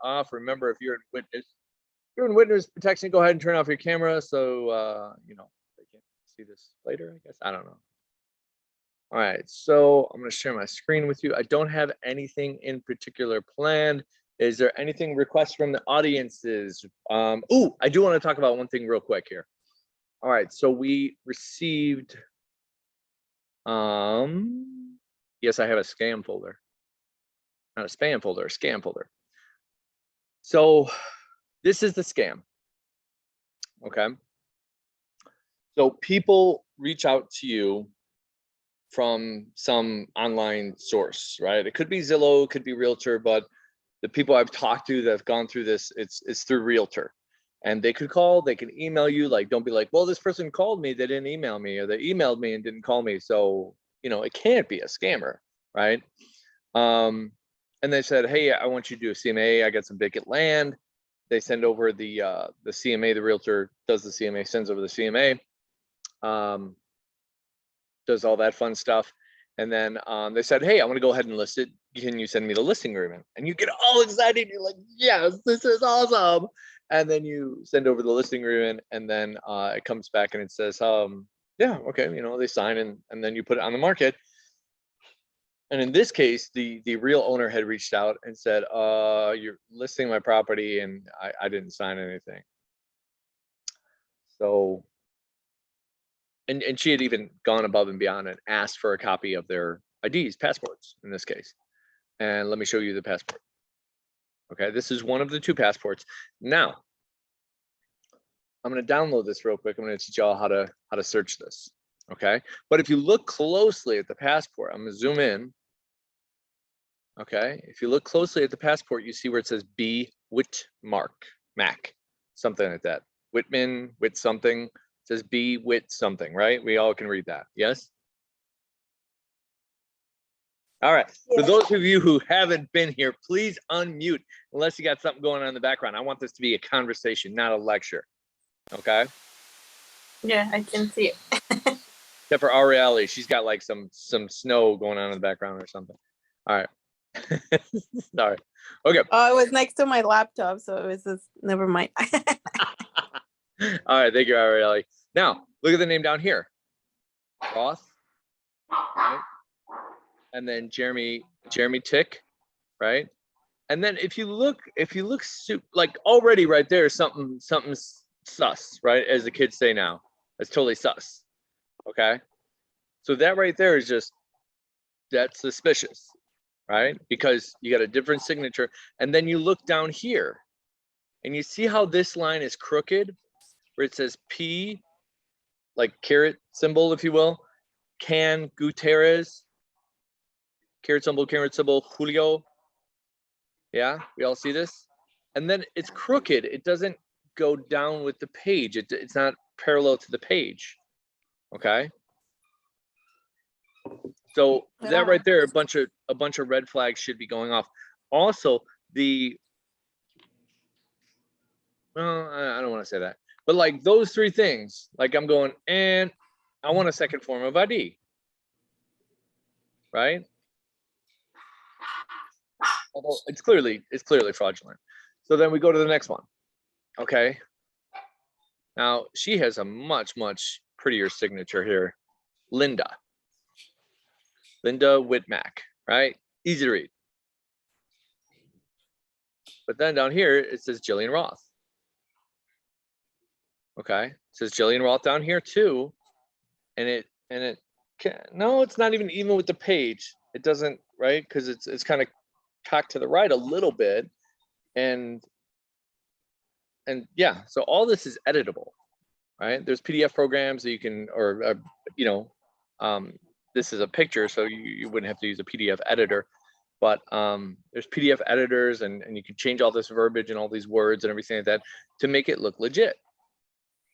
off. Remember, if you're in witness protection, go ahead and turn off your camera so you know, they can see this later, I guess. I don't know. All right, so I'm going to share my screen with you. I don't have anything in particular planned. Is there anything requests from the audiences? Oh, I do want to talk about one thing real quick here. All right, so we received, yes, I have a scam folder. Not a spam folder, a scam folder. So this is the scam, okay? So people reach out to you from some online source, right? It could be Zillow, it could be Realtor, but the people I've talked to that have gone through this, it's through Realtor. And they could call, they can email you, like, don't be like, well, this person called me, they didn't email me, or they emailed me and didn't call me. So, you know, it can't be a scammer, right? And they said, hey, I want you to do a CMA, I got some vacant land. They send over the CMA, the Realtor does the CMA, sends over the CMA. Does all that fun stuff. And then they said, hey, I want to go ahead and list it. Can you send me the listing agreement? And you get all excited. You're like, yes, this is awesome. And then you send over the listing agreement, and then it comes back and it says, yeah, okay, you know, they sign, and then you put it on the market. And in this case, the real owner had reached out and said, you're listing my property and I didn't sign anything. So, and she had even gone above and beyond and asked for a copy of their IDs, passports in this case. And let me show you the passport. Okay, this is one of the two passports. Now, I'm going to download this real quick. I'm going to teach y'all how to search this. Okay, but if you look closely at the passport, I'm going to zoom in. Okay, if you look closely at the passport, you see where it says B Whitmark, Mac, something like that. Whitman, Whit something. It says B Whit something, right? We all can read that. Yes. All right. Yeah. For those of you who haven't been here, please unmute unless you got something going on in the background. I want this to be a conversation, not a lecture. Okay. Yeah, I can see it. Except for Arielle, she's got like some snow going on in the background or something. All right. Sorry. Okay. Oh, it was next to my laptop, so it was just, never mind. All right, thank you, Arielle. Now, look at the name down here. Roth, right? And then Jeremy Tick, right? And then if you look like already right there, something's sus, right? As the kids say now. That's totally sus. Okay. So that right there is just, that's suspicious, right? Because you got a different signature. And then you look down here and you see how this line is crooked, where it says P, like caret symbol, if you will, Can Gutierrez, caret symbol, Julio. Yeah, we all see this. And then it's crooked. It doesn't go down with the page. It's not parallel to the page. Okay. So that right there, a bunch of red flags should be going off. Also, well, I don't want to say that, but like those three things, like I'm going, and I want a second form of ID, right? Although it's clearly fraudulent. So then we go to the next one. Okay. Now she has a much prettier signature here, Linda Whitmack, right? Easy to read. But then down here it says Jillian Roth. Okay, it says Jillian Roth down here too, and it no, it's not even with the page. It doesn't, right? Because it's kind of cocked to the right a little bit, and yeah. So all this is editable, right? There's PDF programs that you can, or you know, this is a picture, so you wouldn't have to use a PDF editor. But there's PDF editors, and you can change all this verbiage and all these words and everything like that to make it look legit.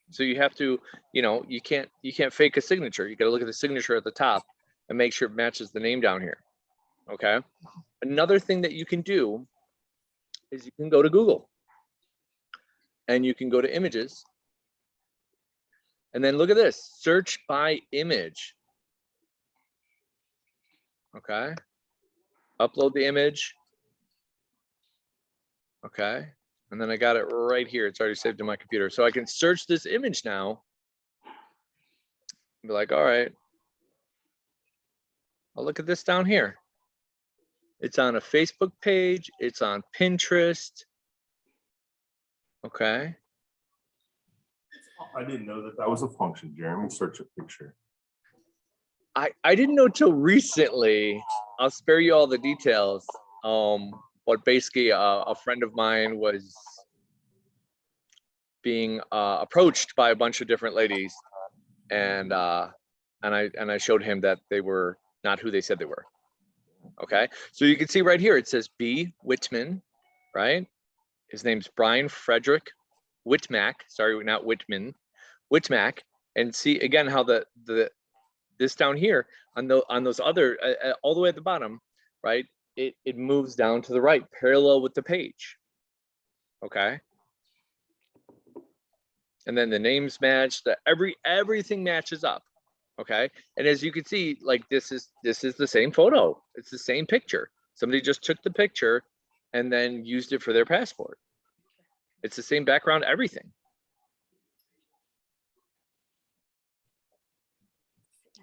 So you have to, you know, you can't fake a signature. You got to look at the signature at the top and make sure it matches the name down here. Okay. Another thing that you can do is you can go to Google and you can go to images, and then look at this, search by image. Okay. Upload the image. Okay. And then I got it right here. It's already saved in my computer. So I can search this image now. Be like, all right, I'll look at this down here. It's on a Facebook page. It's on Pinterest. Okay. I didn't know that that was a function, Jeremy. Search a picture. I didn't know till recently. I'll spare you all the details. But basically, a friend of mine was being approached by a bunch of different ladies, and I showed him that they were not who they said they were. Okay, so you can see right here it says B. Whitman, right? His name's Brian Frederick Whitmack. Sorry, not Whitman. Whitmack, and see again how the this down here on those other all the way at the bottom, right? It moves down to the right, parallel with the page. Okay. And then the names match, everything matches up. Okay. And as you can see, like this is the same photo. It's the same picture. Somebody just took the picture and then used it for their passport. It's the same background, everything.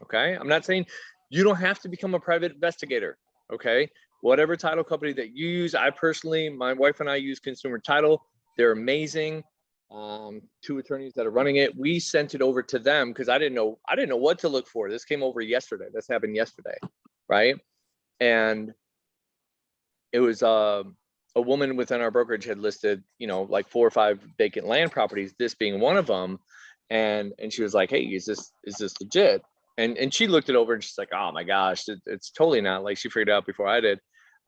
Okay. I'm not saying you don't have to become a private investigator. Okay. Whatever title company that you use, I personally, my wife and I use Consumer Title. They're amazing. 2 attorneys that are running it. We sent it over to them because I didn't know what to look for. This came over yesterday. This happened yesterday, right? And it was a woman within our brokerage had listed, like 4 or 5 vacant land properties, this being one of them. And she was like, hey, is this legit? And she looked it over and she's like, oh my gosh, it's totally not. Like she figured it out before I did.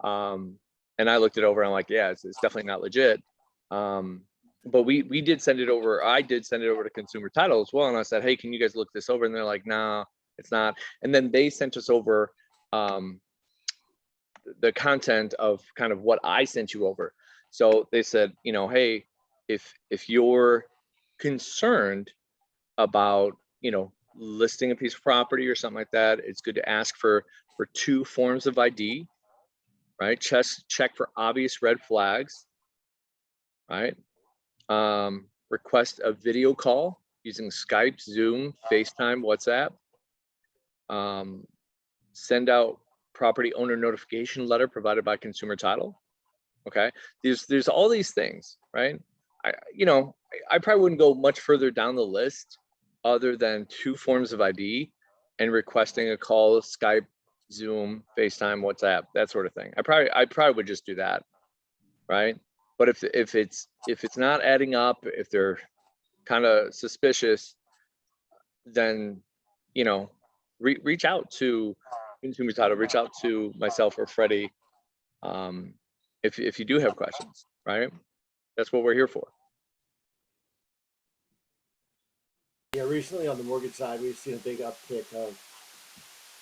And I looked it over and I'm like, yeah, it's definitely not legit. But we did send it over. I did send it over to Consumer Title as well. And I said, hey, can you guys look this over? And they're like, no, it's not. And then they sent us over the content of kind of what I sent you over. So they said, hey, if you're concerned about, listing a piece of property or something like that, it's good to ask for 2 forms of ID, right? Check for obvious red flags, right? Request a video call using Skype, Zoom, FaceTime, WhatsApp. Send out property owner notification letter provided by Consumer Title. Okay, there's all these things, right? I probably wouldn't go much further down the list other than 2 forms of ID and requesting a call, Skype, Zoom, FaceTime, WhatsApp, that sort of thing. I probably would just do that, right? But if it's not adding up, if they're kind of suspicious, then reach out to Consumer Title, reach out to myself or Freddie, if you do have questions, right? That's what we're here for. Yeah, recently on the mortgage side, we've seen a big uptick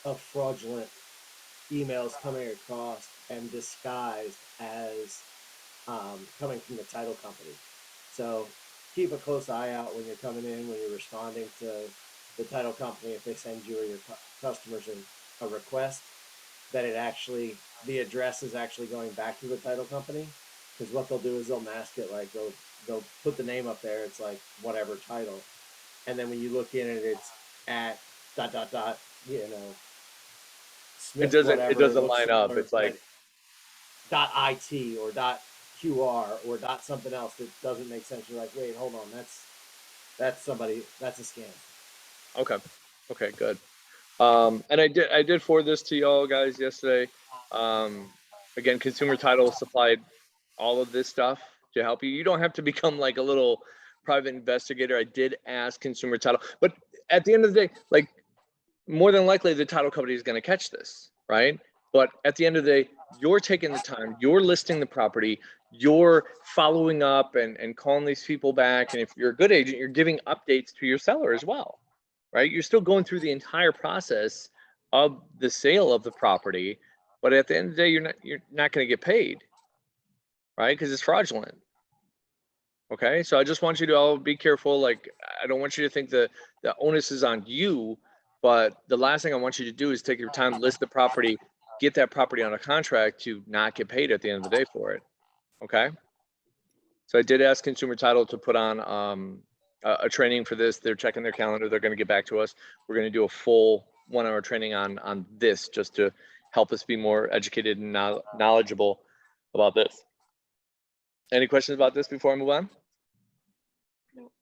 of fraudulent emails coming across and disguised as coming from the title company. So keep a close eye out when you're coming in, when you're responding to the title company, if they send you or your customers a request, that the address is actually going back to the title company. Because what they'll do is they'll mask it, like they'll put the name up there, it's like whatever title. And then when you look in it, it's at ... Smith, It doesn't line up. It's like .it or .qr or something else that doesn't make sense. You're like, wait, hold on, that's somebody, that's a scam. Okay, good. And I did forward this to y'all guys yesterday. Again, Consumer Title supplied all of this stuff to help you. You don't have to become like a little private investigator. I did ask Consumer Title, but at the end of the day, like more than likely the title company is going to catch this, right? But at the end of the day, you're taking the time, you're listing the property, you're following up and calling these people back. And if you're a good agent, you're giving updates to your seller as well, right? You're still going through the entire process of the sale of the property, but at the end of the day, you're not going to get paid, right? Because it's fraudulent. Okay, so I just want you to all be careful. Like, I don't want you to think the onus is on you, but the last thing I want you to do is take your time, list the property, get that property on a contract to not get paid at the end of the day for it. Okay. So I did ask Consumer Title to put on a training for this. They're checking their calendar. They're going to get back to us. We're going to do a full 1 hour training on this just to help us be more educated and knowledgeable about this. Any questions about this before I move on? Nope.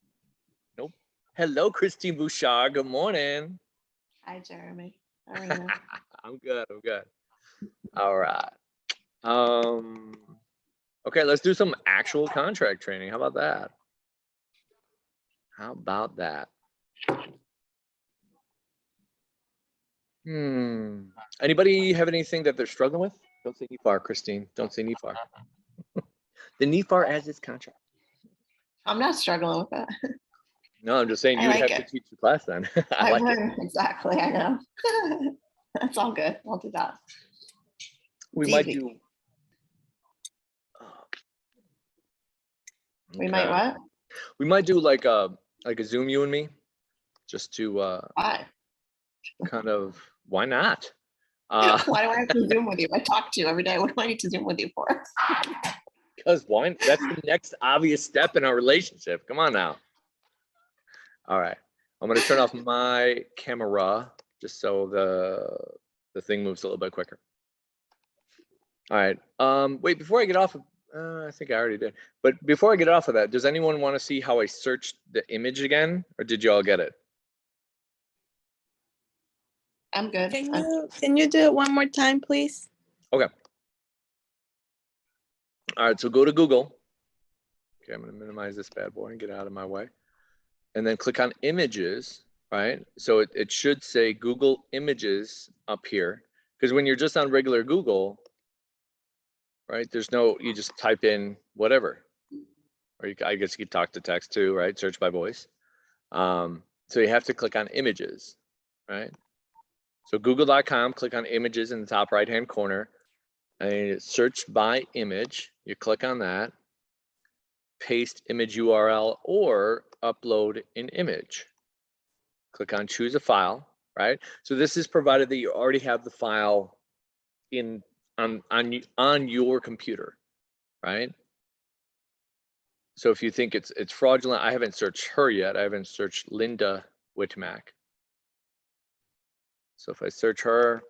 Nope. Hello, Christine Bouchard. Good morning. Hi, Jeremy. How are you? I'm good. I'm good. All right. Okay, let's do some actual contract training. How about that? How about that? Anybody have anything that they're struggling with? Don't say NEFAR, Christine. Don't say NEFAR. The NEFAR as its contract. I'm not struggling with that. No, I'm just saying I you would like have it. to teach the class then. I like it. Exactly, I know. That's all good. I'll do that. We It's might easy. do. We might Okay. what? We might do like a Zoom, you and me, just to Why? kind of. Why not? Why do I have to Zoom with you? I talk to you every day. What do I need to Zoom with you for? Because why? That's the next obvious step in our relationship. Come on now. All right. I'm going to turn off my camera just so the thing moves a little bit quicker. All right. Wait, before I get off of, I think I already did. But before I get off of that, does anyone want to see how I searched the image again? Or did you all get it? I'm good. Can you do it one more time, please? Okay. All right. So go to Google. Okay. I'm going to minimize this bad boy and get out of my way. And then click on images, right? So it should say Google Images up here. Because when you're just on regular Google, right, there's no, you just type in whatever. Or I guess you could talk to text too, right? Search by voice. So you have to click on images, right? So google.com, click on images in the top right-hand corner. And search by image. You click on that. Paste image URL or upload an image. Click on choose a file, right? So this is provided that you already have the file on your computer, right? So if you think it's fraudulent, I haven't searched her yet. I haven't searched Linda Whitmack. So if I search her,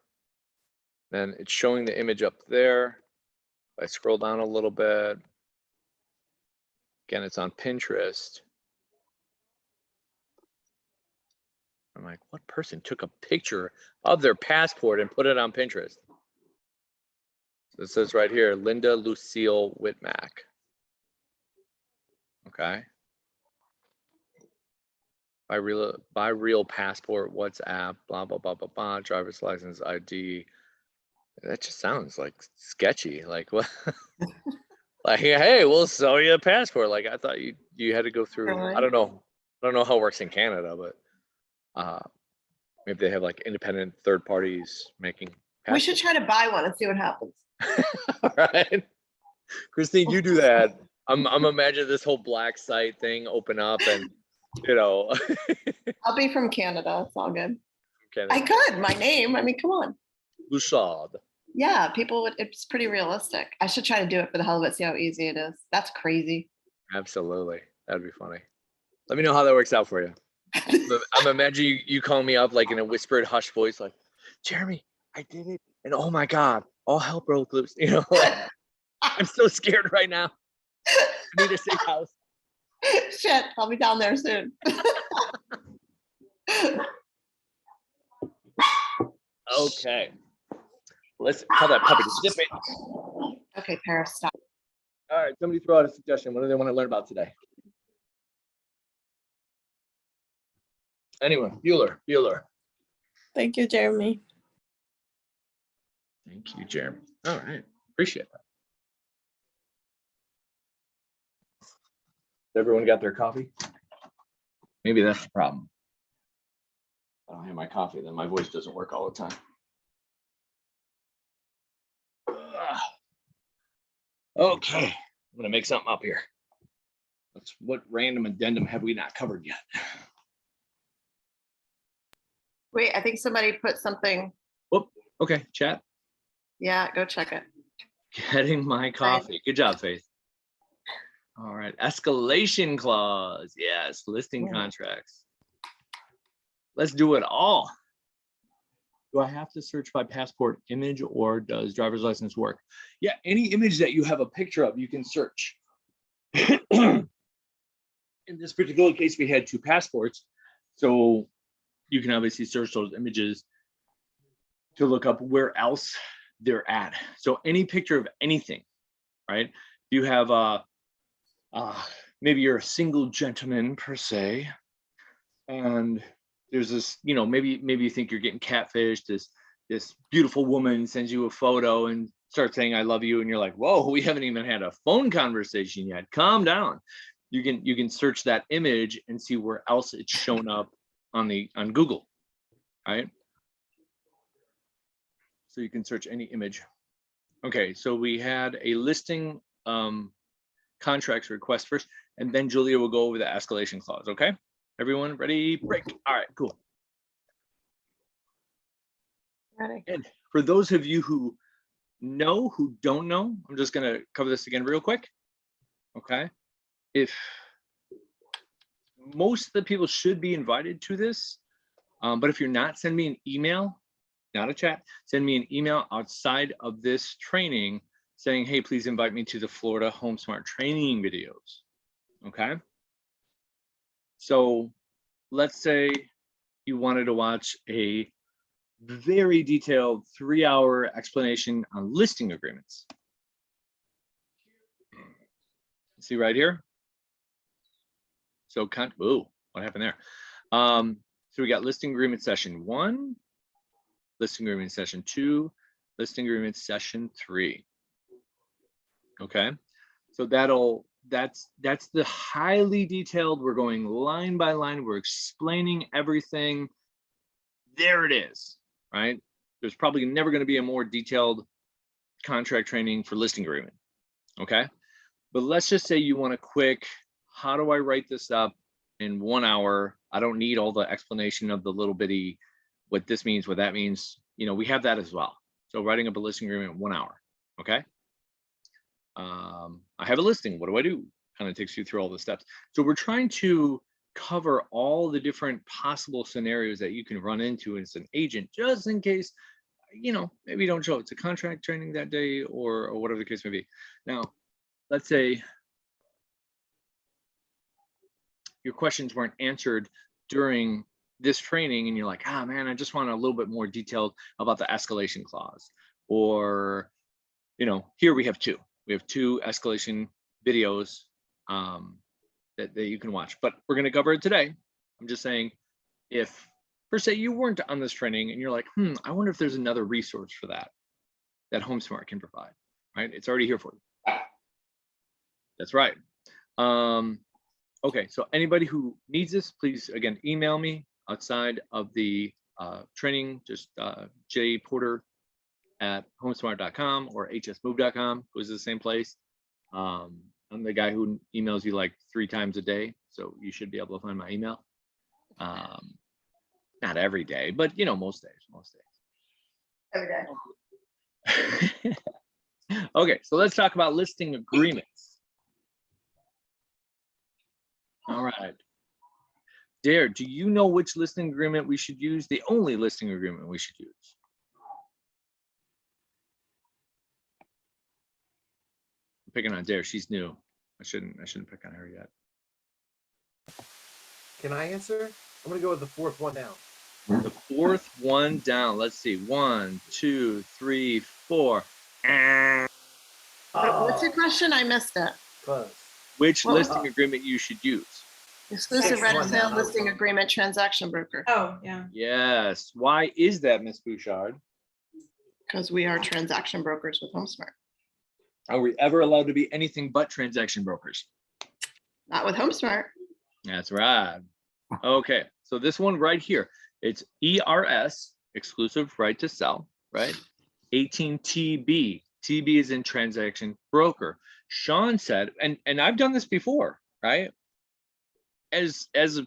then it's showing the image up there. If I scroll down a little bit, again, it's on Pinterest. I'm like, what person took a picture of their passport and put it on Pinterest? So it says right here, Linda Lucille Whitmack. Okay. By real passport, WhatsApp, blah, blah, blah, blah, blah, driver's license, ID. That just sounds like sketchy. Like what? Like, hey, we'll sell you a passport. Like I thought you had to go through, Really? I don't know how it works in Canada, but maybe they have like independent third parties making We should try to buy one and see what happens. All right. Christine, you do that. I'm imagining this whole black site thing open up and, you know. I'll be from Canada. It's all good. Canada. I could. My name. I mean, come on. Bouchard. Yeah, people would. It's pretty realistic. I should try to do it for the hell of it. See how easy it is. That's crazy. Absolutely. That'd be funny. Let me know how that works out for you. I'm imagining you calling me up like in a whispered hush voice, like, Jeremy, I did it. And oh my God, all hell broke loose. You know, like, I'm so scared right now. I need a safe house. Shit, I'll be down there soon. Okay. Let's tell that puppy to zip it. Okay, Paris, stop. All right, somebody throw out a suggestion. What do they want to learn about today? Anyone? Bueller. Thank you, Jeremy. Thank you, Jeremy. All right, appreciate that. Everyone got their coffee? Maybe that's the problem. I don't have my coffee, then my voice doesn't work all the time. Ugh. Okay, I'm gonna make something up here. What random addendum have we not covered yet? Wait, I think somebody put something. Whoop. Okay, chat. Yeah, go check it. Getting my coffee. Good job, Faith. All right, escalation clause. Yes, listing Oh. contracts. Let's do it all. Do I have to search by passport image or does driver's license work? Yeah, any image that you have a picture of, you can search. In this particular case, we had 2 passports. So you can obviously search those images to look up where else they're at. So any picture of anything, right? If you have maybe you're a single gentleman per se, and there's this, you know, maybe you think you're getting catfished. This beautiful woman sends you a photo and starts saying I love you, and you're like, whoa, we haven't even had a phone conversation yet. Calm down. You can search that image and see where else it's shown up on Google, right? So you can search any image. Okay, so we had a listing contracts request first, and then Julia will go over the escalation clause. Okay, everyone ready? Break. All right, cool. Ready. And for those of you who don't know, I'm just gonna cover this again real quick. Okay, if most of the people should be invited to this, but if you're not, send me an email, not a chat. Send me an email outside of this training saying, hey, please invite me to the Florida HomeSmart training videos. Okay. So let's say you wanted to watch a very detailed 3-hour explanation on listing agreements. See right here. So ooh, what happened there? So we got listing agreement session 1, listing agreement session 2, listing agreement session 3. Okay, so that's the highly detailed. We're going line by line. We're explaining everything. There it is, right? There's probably never going to be a more detailed contract training for listing agreement. Okay, but let's just say you want a quick, how do I write this up in 1 hour? I don't need all the explanation of the little bitty, what this means, what that means. You know, we have that as well. So writing up a listing agreement in 1 hour. Okay. I have a listing. What do I do? Kind of takes you through all the steps. So we're trying to cover all the different possible scenarios that you can run into as an agent, just in case, you know, maybe you don't show up to contract training that day or whatever the case may be. Now, let's say your questions weren't answered during this training and you're like, ah, man, I just want a little bit more detailed about the escalation clause. Or, you know, here we have 2. We have 2 escalation videos that you can watch, but we're going to cover it today. I'm just saying, if per se you weren't on this training and you're like, I wonder if there's another resource for that HomeSmart can provide, right? It's already here for you. That's right. Okay, so anybody who needs this, please, again, email me outside of the training, just jporter@homesmart.com or hsmove.com, goes to the same place. I'm the guy who emails you like 3 times a day, so you should be able to find my email. Not every day, but you know, most days. Every day. Okay, so let's talk about listing agreements. All right. Dare, do you know which listing agreement we should use? The only listing agreement we should use? I'm picking on Dare. She's new. I shouldn't pick on her yet. Can I answer? I'm gonna go with the 4th one down. The 4th one down. Let's see. 1, 2, 3, 4. What's your question? I missed it. Close. Which What was listing agreement you should use? Exclusive 6th rent one sale down. listing agreement transaction broker. Oh, yeah. Yes. Why is that, Miss Bouchard? Because we are transaction brokers with HomeSmart. Are we ever allowed to be anything but transaction brokers? Not with HomeSmart. That's right. Okay, so this one right here, it's ERS, exclusive right to sell, right? 18 TB. TB is in transaction broker. Sean said, and I've done this before, right? As a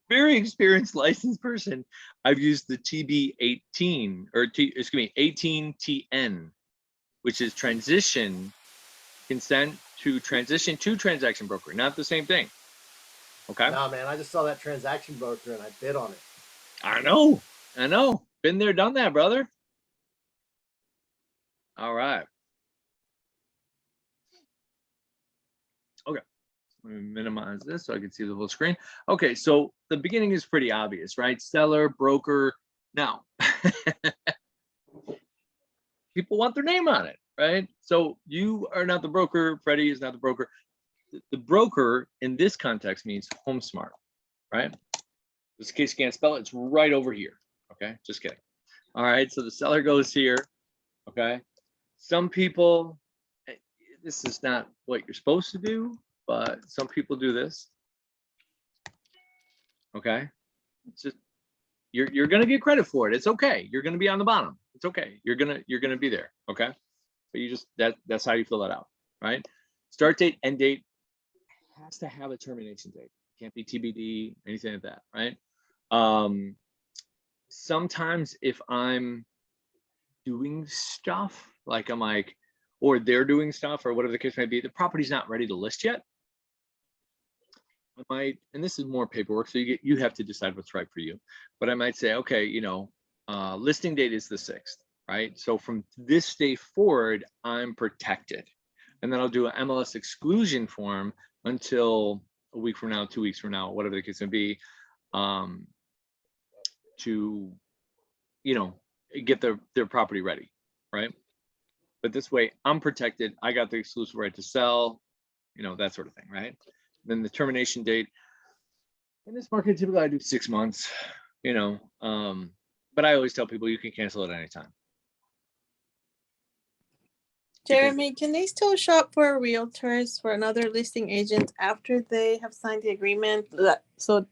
very experienced licensed person, I've used the TB 18 or 18 TN, which is transition consent to transition to transaction broker, not the same thing. Okay. Nah, man, I just saw that transaction broker and I bid on it. I know. Been there, done that, brother. All right. Okay. Let me minimize this so I can see the whole screen. Okay, so the beginning is pretty obvious, right? Seller, broker. Now, people want their name on it, right? So you are not the broker. Freddie is not the broker. The broker in this context means HomeSmart, right? Just in case you can't spell it, it's right over here. Okay, just kidding. All right, so the seller goes here. Okay, some people, this is not what you're supposed to do, but some people do this. Okay, it's just you're gonna get credit for it. It's okay. You're gonna be on the bottom. It's okay. You're gonna be there. Okay, but you just that's how you fill that out, right? Start date, end date has to have a termination date. Can't be TBD, anything like that, right? Sometimes if I'm doing stuff, like I'm like, or they're doing stuff, or whatever the case may be, the property's not ready to list yet. I might, and this is more paperwork, so you have to decide what's right for you. But I might say, okay, listing date is the 6th, right? So from this day forward, I'm protected. And then I'll do an MLS exclusion form until a week from now, 2 weeks from now, whatever the case may be, to, get their property ready, right? But this way I'm protected. I got the exclusive right to sell, that sort of thing, right? Then the termination date. In this market, typically I do 6 months, but I always tell people you can cancel at any time. Jeremy, can they still shop for realtors for another listing agent after they have signed the agreement? So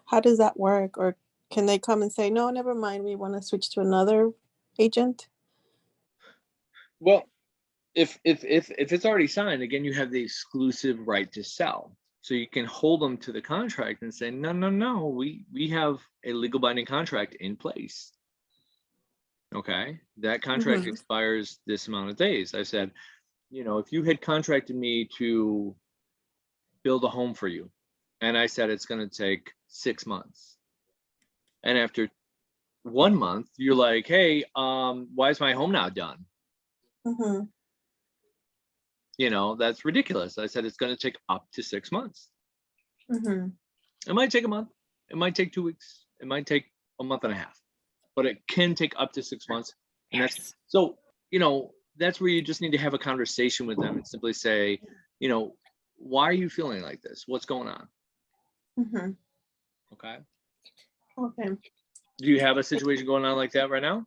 how does that work? Or can they come and say, no, never mind, we want to switch to another agent? Well, if it's already signed, again, you have the exclusive right to sell. So you can hold them to the contract and say, no, we have a legal binding contract in place. Okay, that contract expires this amount of days. I said, if you had contracted me to build a home for you, and I said it's going to take 6 months, and after 1 month, you're like, hey, why is my home not done? That's ridiculous. I said it's going to take up to 6 months. It might take a month. It might take 2 weeks. It might take a month and a half, but it can take up to 6 months. And that's so, that's where you just need to have a conversation with them and simply say, why are you feeling like this? What's going on? Okay. Okay. Do you have a situation going on like that right now?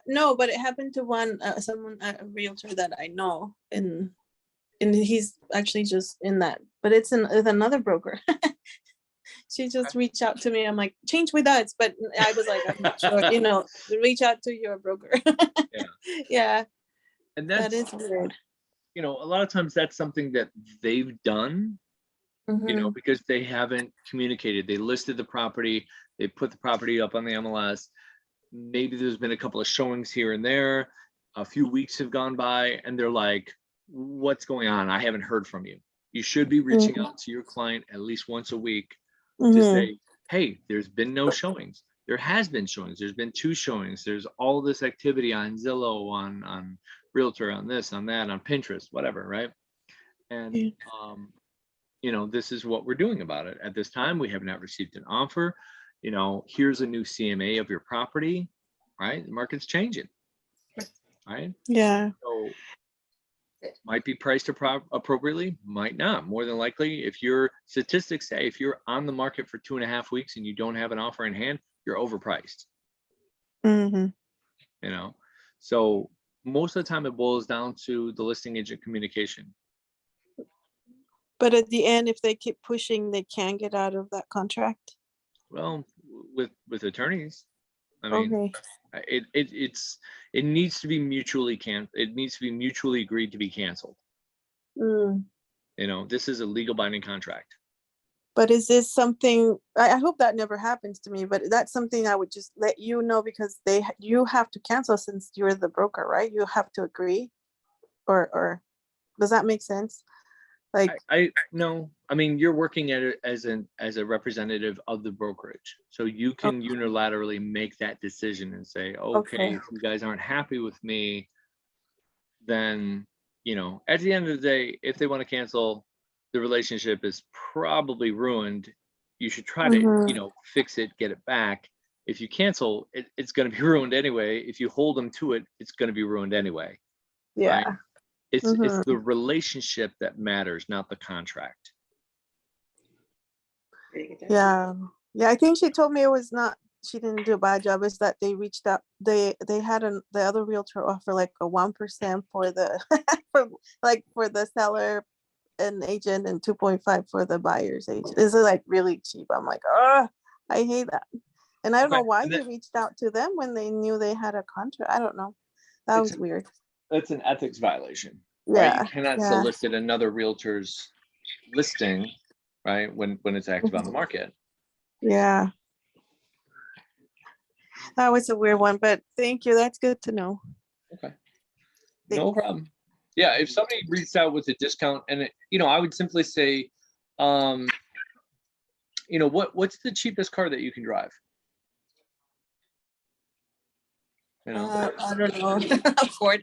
No, but it happened to a realtor that I know, and he's actually just in that, but it's with another broker. She just reached out to me. I'm like, change with us, but I was like, I'm not sure. Reach out to your broker. Yeah. And that is weird. A lot of times that's something that they've done, because they haven't communicated. They listed the property, they put the property up on the MLS. Maybe there's been a couple of showings here and there. A few weeks have gone by and they're like, what's going on? I haven't heard from you. You should be reaching out to your client at least once a week to say, hey, there's been no showings. There has been showings. There's been 2 showings. There's all this activity on Zillow, on Realtor, on this, on that, on Pinterest, whatever, right? And, this is what we're doing about it. At this time, we have not received an offer. Here's a new CMA of your property, right? The market's changing, right? Yeah. So might be priced appropriately, might not. More than likely, if your statistics say if you're on the market for 2.5 weeks and you don't have an offer in hand, you're overpriced. So most of the time it boils down to the listing agent communication. But at the end, if they keep pushing, they can get out of that contract. Well, with attorneys, I mean, it needs to be mutually agreed to be canceled. This is a legal binding contract. But is this something, I hope that never happens to me, but that's something I would just let you know, because you have to cancel since you're the broker, right? You have to agree, or Does that make sense? Like, I no, I mean, you're working at it as a representative of the brokerage. So you can unilaterally make that decision and say, okay, Okay. if you guys aren't happy with me, then, you know, at the end of the day, if they want to cancel, the relationship is probably ruined. You should try to, you know, fix it, get it back. If you cancel, it's going to be ruined anyway. If you hold them to it, it's going to be ruined anyway. yeah. Right? It's the relationship that matters, not the contract. Yeah. Yeah. I think she told me it was not, she didn't do a bad job. It's that they reached out, they had the other realtor offer like a 1% for the, for the seller and agent and 2.5 for the buyer's agent. This is like really cheap. I'm like, oh, I hate that. And I don't know Okay, why and they that- reached out to them when they knew they had a contract. I don't know. That It's- was weird. That's an ethics violation, right? Yeah. You cannot Yeah. solicit another realtor's listing, right? When it's active on the market. Yeah. That was a weird one, but thank you. That's good to know. Okay. No problem. Yeah, if somebody reached out with a discount and you know, I would simply say, you know, what's the cheapest car that you can drive? You know, I don't know. Ford.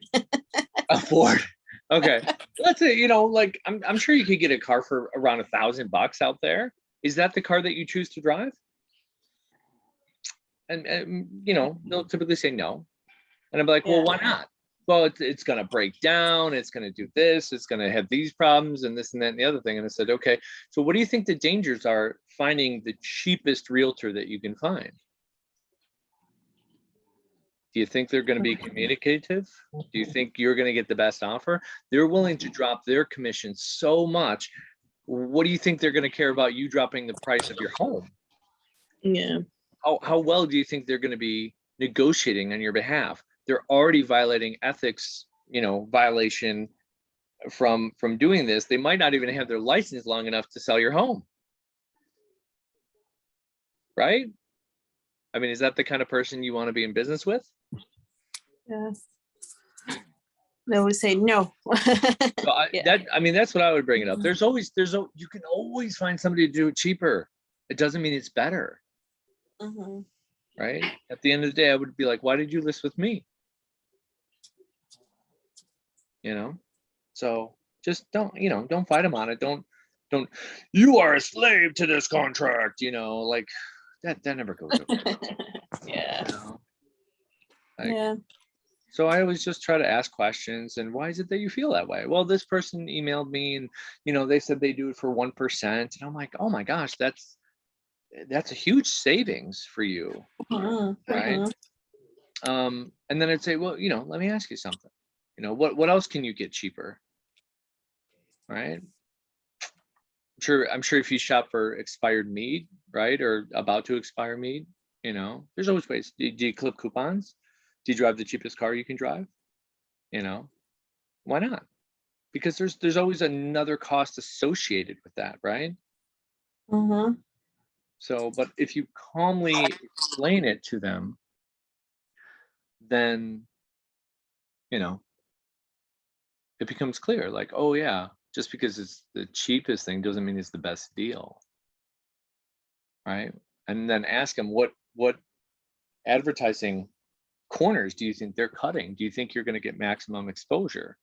a Ford. Okay. Let's say, you know, like I'm sure you could get a car for around $1,000 out there. Is that the car that you choose to drive? And you know, they'll typically say no. And I'm like, well, why not? Well, it's going to break down. It's going to do this. It's going to have these problems and this and that and the other thing. And I said, okay, so what do you think the dangers are finding the cheapest realtor that you can find? Do you think they're going to be communicative? Do you think you're going to get the best offer? They're willing to drop their commission so much. What do you think they're going to care about you dropping the price of your home? Yeah. How well do you think they're going to be negotiating on your behalf? They're already violating ethics, you know, violation from doing this. They might not even have their license long enough to sell your home. Right? I mean, is that the kind of person you want to be in business with? Yes. They would say no. So I mean, that's what I would bring it up. Mhm. You can always find somebody to do it cheaper. It doesn't mean it's better. Mhm. Right? At the end of the day, I would be like, why did you list with me? You know? So just don't fight them on it. Don't, you are a slave to this contract, you know, like that never goes over. Yeah. You know? Like, Yeah. so I always just try to ask questions. And why is it that you feel that way? Well, this person emailed me and, you know, they said they do it for 1%. And I'm like, oh my gosh, that's a huge savings for you. Mhm. Right. Mhm. And then I'd say, well, you know, let me ask you something. You know, what else can you get cheaper? Right. I'm sure if you shop for expired meat, right, or about to expire meat, you know, there's always ways. Do you clip coupons? Do you drive the cheapest car you can drive? You know, why not? Because there's always another cost associated with that, right? Mhm. So, but if you calmly explain it to them, then, you know, it becomes clear, like, oh yeah, just because it's the cheapest thing doesn't mean it's the best deal, right? And then ask them what advertising corners do you think they're cutting? Do you think you're going to get maximum exposure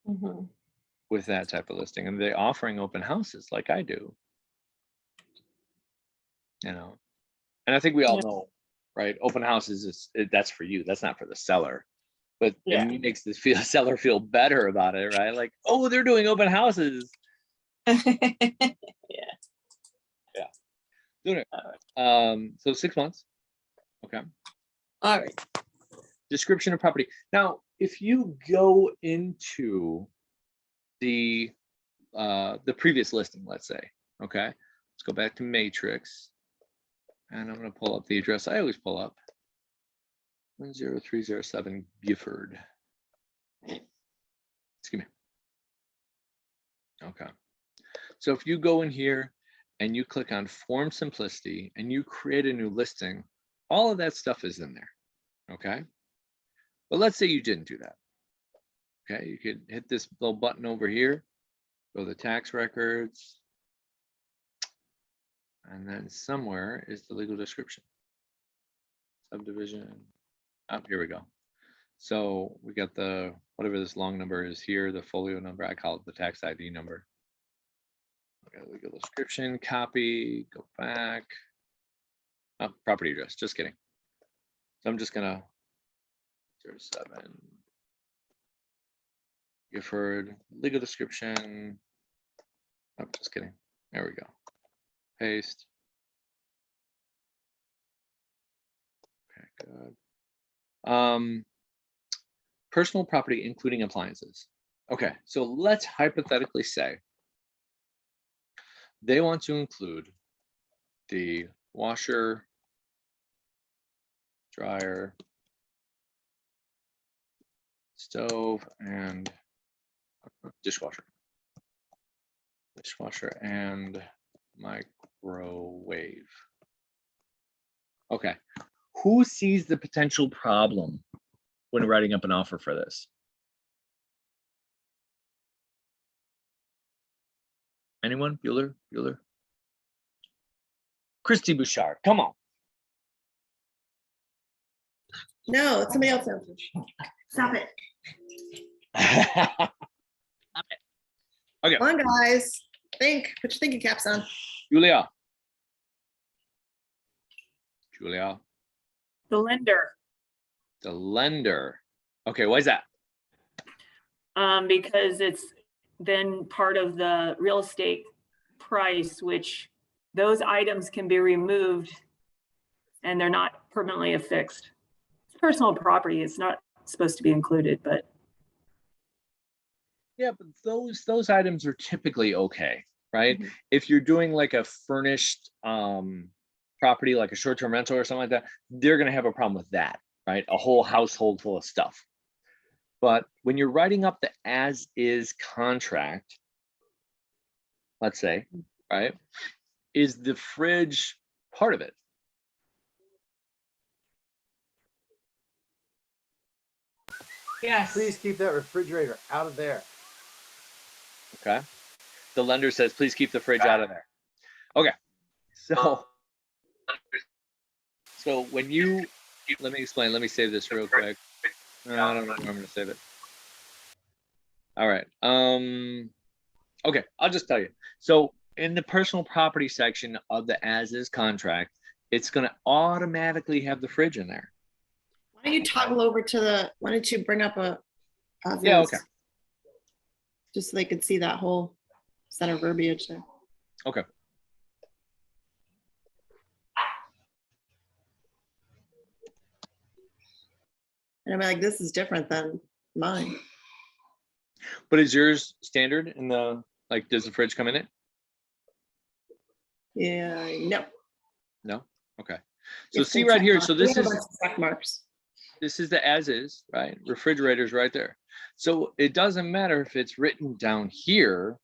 Mhm. with that type of listing? And they're offering open houses like I do, you know? And I think we all Yeah. know, right? Open houses that's for you. That's not for the seller. But Yeah. it makes the seller feel better about it, right? Like, oh, they're doing open houses. Yeah. Doing it. So 6 months. Okay. All right. Description of property. Now, if you go into the previous listing, let's say, okay, let's go back to Matrix, and I'm going to pull up the address I always pull up, 10307 Gifford. Excuse me. Okay. So if you go in here and you click on Form Simplicity and you create a new listing, all of that stuff is in there. Okay. But let's say you didn't do that. Okay, you could hit this little button over here, go to the tax records. And then somewhere is the legal description. Subdivision. Oh, here we go. So we got the, whatever this long number is here, the folio number, I call it the tax ID number. Okay, legal description, copy, go back. Oh, property address, just kidding. So I'm just gonna 07 Gifford, legal description. Oh, just kidding. There we go. Paste. Okay, good. Personal property, including appliances. Okay, so let's hypothetically say they want to include the washer, dryer, stove, and dishwasher. Dishwasher and microwave. Okay, who sees the potential problem when writing up an offer for this? Anyone? Bueller? Bueller? Christy Bouchard, come on. No, it's somebody else. Stop it. Okay. Come on, guys. Think. Put your thinking caps on. Julia. Julia. The lender, The lender. Okay, why is that? because it's then part of the real estate price, which those items can be removed and they're not permanently affixed. It's personal property. It's not supposed to be included, but Yeah, but those items are typically okay, right? Mhm. If you're doing like a furnished property, like a short-term rental or something like that, they're gonna have a problem with that, right? A whole household full of stuff. But when you're writing up the as-is contract, let's say, right, is the fridge part of it? yes. Please keep that refrigerator out of there. Okay. The lender says, please keep the fridge out of there. Okay. So when you, let me explain, let me save this real quick. I don't know where I'm gonna save it. All right. Okay, I'll just tell you. So in the personal property section of the as-is contract, it's gonna automatically have the fridge in there. Why don't you toggle over to the, why don't you bring up a. Yeah, this, okay. Just so they could see that whole set of verbiage there. Okay. And I'm like, this is different than mine. But is yours standard in the, like, does the fridge come in it? Yeah, no. No? Okay. So It's see been right check here, marks. so We this have a is, bunch of check marks. this is the as-is, right? Refrigerator's right there. So it doesn't matter if it's written down here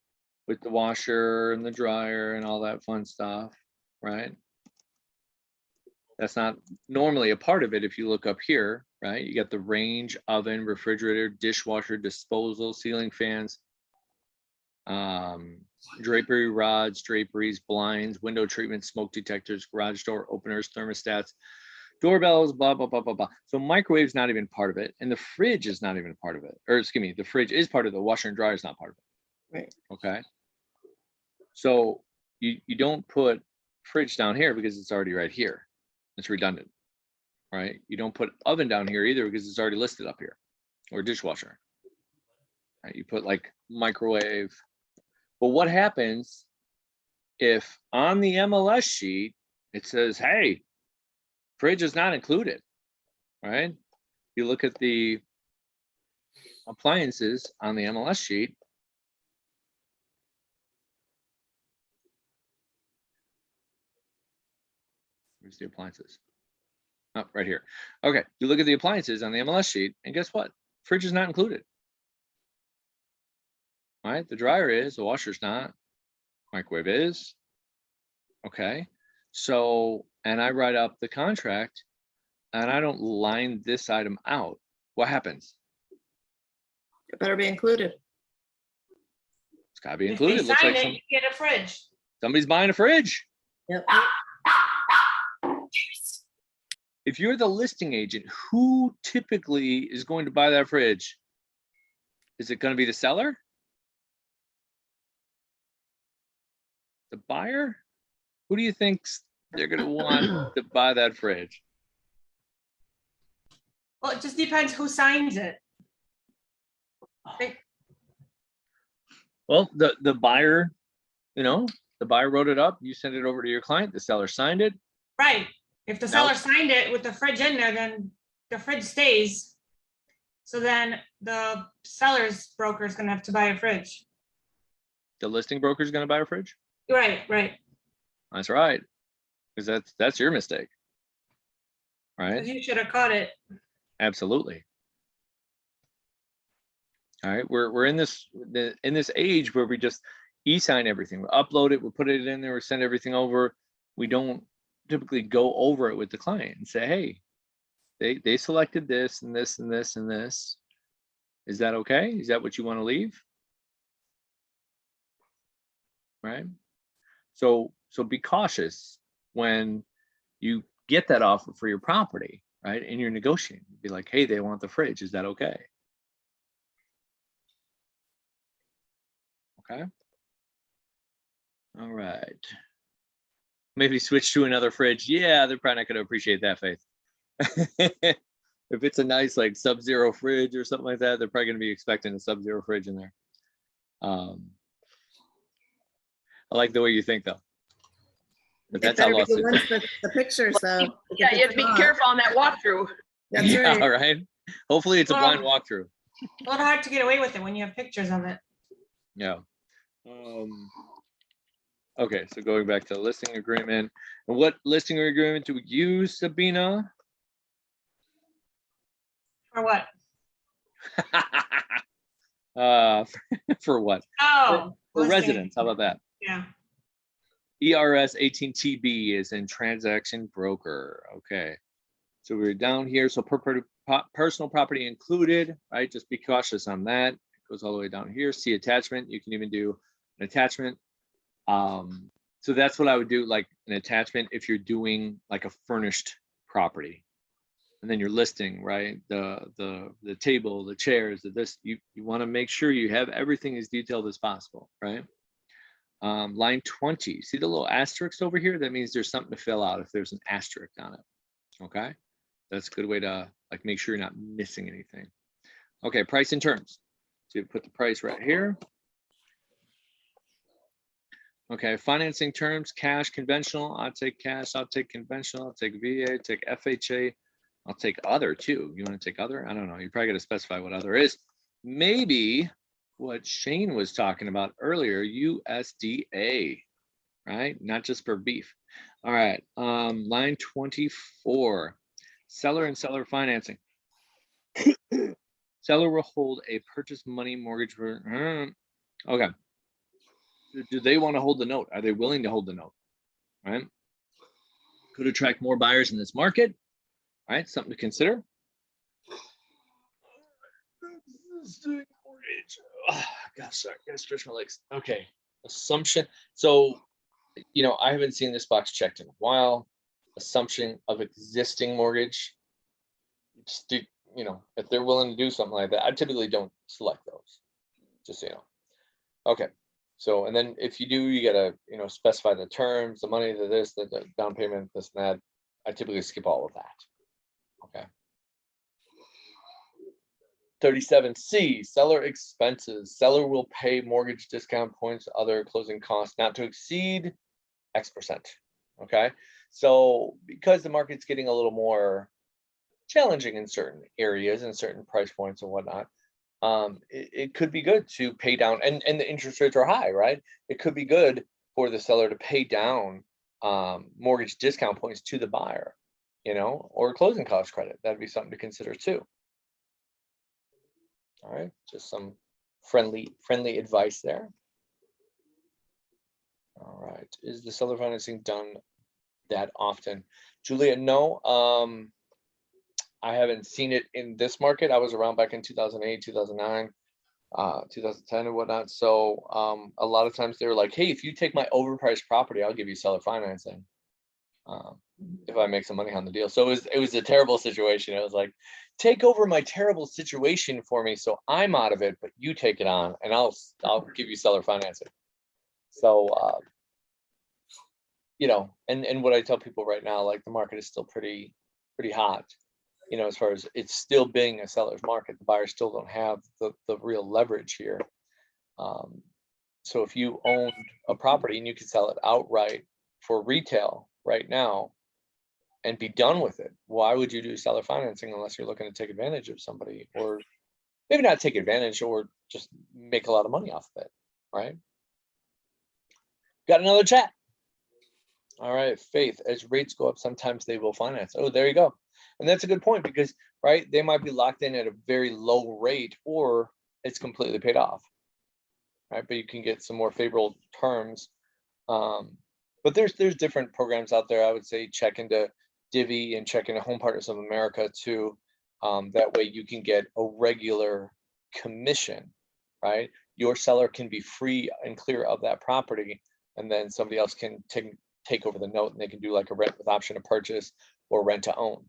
with the washer and the dryer and all that fun stuff, right? That's not normally a part of it. If you look up here, right? You got the range, oven, refrigerator, dishwasher, disposal, ceiling fans, drapery rods, draperies, blinds, window treatment, smoke detectors, garage door openers, thermostats, doorbells, blah, blah, blah, blah, blah. So microwave's not even part of it. And the fridge is not even a part of it. Or excuse me, the fridge is part of the washer and dryer is not part of it. Right. Okay. So you don't put fridge down here because it's already right here. It's redundant, right? You don't put oven down here either because it's already listed up here, or dishwasher. Right? You put like microwave. But what happens if on the MLS sheet, it says, hey, fridge is not included, right? You look at the appliances on the MLS sheet. Where's the appliances? Oh, right here. Okay, you look at the appliances on the MLS sheet, and guess what? Fridge is not included. All right, the dryer is, the washer's not, microwave is. Okay, so, and I write up the contract and I don't line this item out. What happens? It better be included. It's gotta be If they included. Looks sign like it, you get a fridge. somebody's buying a fridge. Yep. If you're the listing agent, who typically is going to buy that fridge? Is it going to be the seller? The buyer? Who do you think they're going to want to buy that fridge? Well, it just depends who signs it. Well, the buyer, the buyer wrote it up. You sent it over to your client. The seller signed it. Right. If the Now- seller signed it with the fridge in there, then the fridge stays. So then the seller's broker is gonna have to buy a fridge. The listing broker is going to buy a fridge. Right, right. That's right, because that's your mistake, right? You should have caught it. Absolutely. All right, we're in this age where we just e-sign everything. We upload it, we put it in there, we send everything over. We don't typically go over it with the client and say, hey, they selected this and this and this and this. Is that okay? Is that what you want to leave? Right? So be cautious when you get that offer for your property, right? And you're negotiating. Be like, hey, they want the fridge. Is that okay? Okay. All right. Maybe switch to another fridge. Yeah, they're probably not going to appreciate that, Faith. If it's a nice like Sub-Zero fridge or something like that, they're probably going to be expecting a Sub-Zero fridge in there. I like the way you think though. But that's how lawsuits. The picture, so. Yeah, you have to be careful on that walkthrough. That's Yeah, right. right. Hopefully it's a blind walkthrough. A little hard to get away with it when you have pictures of it. Yeah. Okay, so going back to the listing agreement. And what listing agreement do we use, Sabina? For what? For what? Oh. For listing. residents, how about that? Yeah. ERS 18TB is in transaction broker. Okay. So we're down here. So personal property included, right? Just be cautious on that. It goes all the way down here. See attachment. You can even do an attachment. So that's what I would do, like an attachment if you're doing like a furnished property. And then you're listing, right? The table, the chairs, this, you want to make sure you have everything as detailed as possible, right? Line 20, see the little asterisk over here? That means there's something to fill out if there's an asterisk on it. Okay, that's a good way to like make sure you're not missing anything. Okay, price and terms. So you put the price right here. Okay, financing terms, cash, conventional. I'll take cash, I'll take conventional, I'll take VA, take FHA, I'll take other too. You want to take other? I don't know. You probably got to specify what other is. Maybe what Shane was talking about earlier, USDA, right? Not just for beef. All right, line 24, seller and seller financing. Seller will hold a purchase money mortgage. Okay. Do they want to hold the note? Are they willing to hold the note? Right? Could attract more buyers in this market. All right, something to consider. Oh, gosh, sorry, gotta stretch my legs. Okay, assumption. So, I haven't seen this box checked in a while. Assumption of existing mortgage. Just do, if they're willing to do something like that, I typically don't select those. Just so you know. Okay. So, and then if you do, you gotta, specify the terms, the money, the down payment, this and that. I typically skip all of that. Okay. 37C, seller expenses. Seller will pay mortgage discount points, other closing costs not to exceed X%. Okay. So because the market's getting a little more challenging in certain areas and certain price points and whatnot, it could be good to pay down, and the interest rates are high, right? It could be good for the seller to pay down mortgage discount points to the buyer, or closing cost credit. That'd be something to consider too. All right, just some friendly advice there. All right, is the seller financing done that often? Julia, no. I haven't seen it in this market. I was around back in 2008, 2009. 2010 and whatnot. So a lot of times they were like, hey, if you take my overpriced property, I'll give you seller financing. If I make some money on the deal. So it was a terrible situation. It was like, take over my terrible situation for me, so I'm out of it, but you take it on, and I'll give you seller financing. So you know, and what I tell people right now, like the market is still pretty hot. You know, as far as it's still being a seller's market, the buyers still don't have the real leverage here. So if you owned a property and you could sell it outright for retail right now and be done with it, why would you do seller financing unless you're looking to take advantage of somebody, or maybe not take advantage, or just make a lot of money off of it, right? Got another chat. All right, Faith, as rates go up, sometimes they will finance. Oh, there you go. And that's a good point, because, right, they might be locked in at a very low rate, or it's completely paid off, right? But you can get some more favorable terms. But there's different programs out there. I would say check into Divvy and check into Home Partners of America too. That way you can get a regular commission, right? Your seller can be free and clear of that property, and then somebody else can take over the note, and they can do like a rent with option to purchase or rent to own.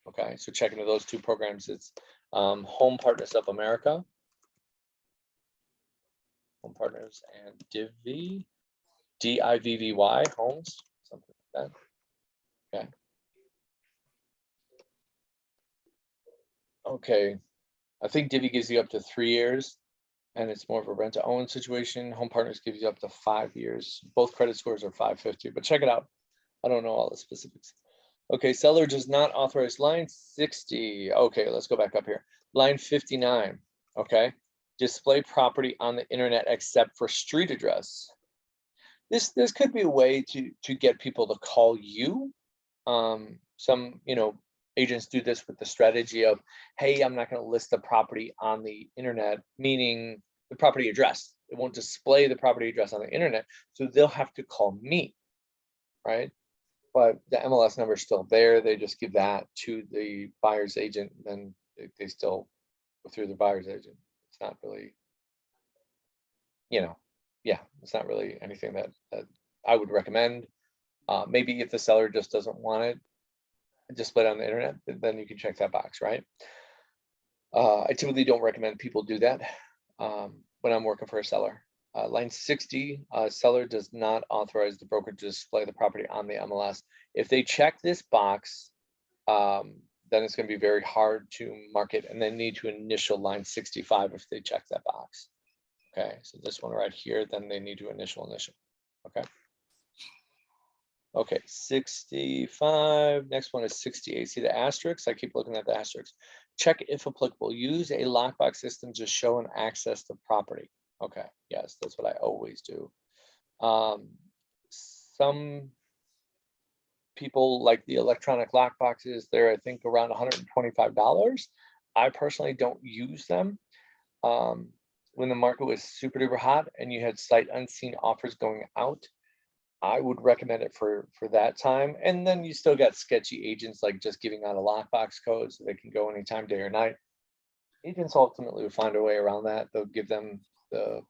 Okay, so check into those two programs. It's Home Partners of America, Home Partners, and Divvy, DIVVY, Homes, something like that. Okay. Okay, I think Divvy gives you up to 3 years, and it's more of a rent to own situation. Home Partners gives you up to 5 years. Both credit scores are 550, but check it out. I don't know all the specifics. Okay, seller does not authorize line 60. Okay, let's go back up here. Line 59, okay. Display property on the internet except for street address. This could be a way to get people to call you. Some, you know, agents do this with the strategy of, hey, I'm not going to list the property on the internet, meaning the property address. It won't display the property address on the internet, so they'll have to call me, right? But the MLS number is still there. They just give that to the buyer's agent, and then they still go through the buyer's agent. It's not really, you know, yeah, it's not really anything that I would recommend. Maybe if the seller just doesn't want it displayed on the internet, then you can check that box, right? I typically don't recommend people do that when I'm working for a seller. Line 60, seller does not authorize the broker to display the property on the MLS. If they check this box, then it's going to be very hard to market, and they need to initial line 65 if they check that box. Okay, so this one right here, then they need to initial. Okay. Okay, 65. Next one is 68. See the asterisks? I keep looking at the asterisks. Check if applicable. Use a lockbox system to show an access to property. Okay, yes, that's what I always do. Some people like the electronic lock boxes. They're, I think, around $125. I personally don't use them. When the market was super duper hot and you had sight unseen offers going out, I would recommend it for that time. And then you still got sketchy agents like just giving out a lockbox code so they can go anytime, day or night. Agents ultimately will find a way around that. They'll give them the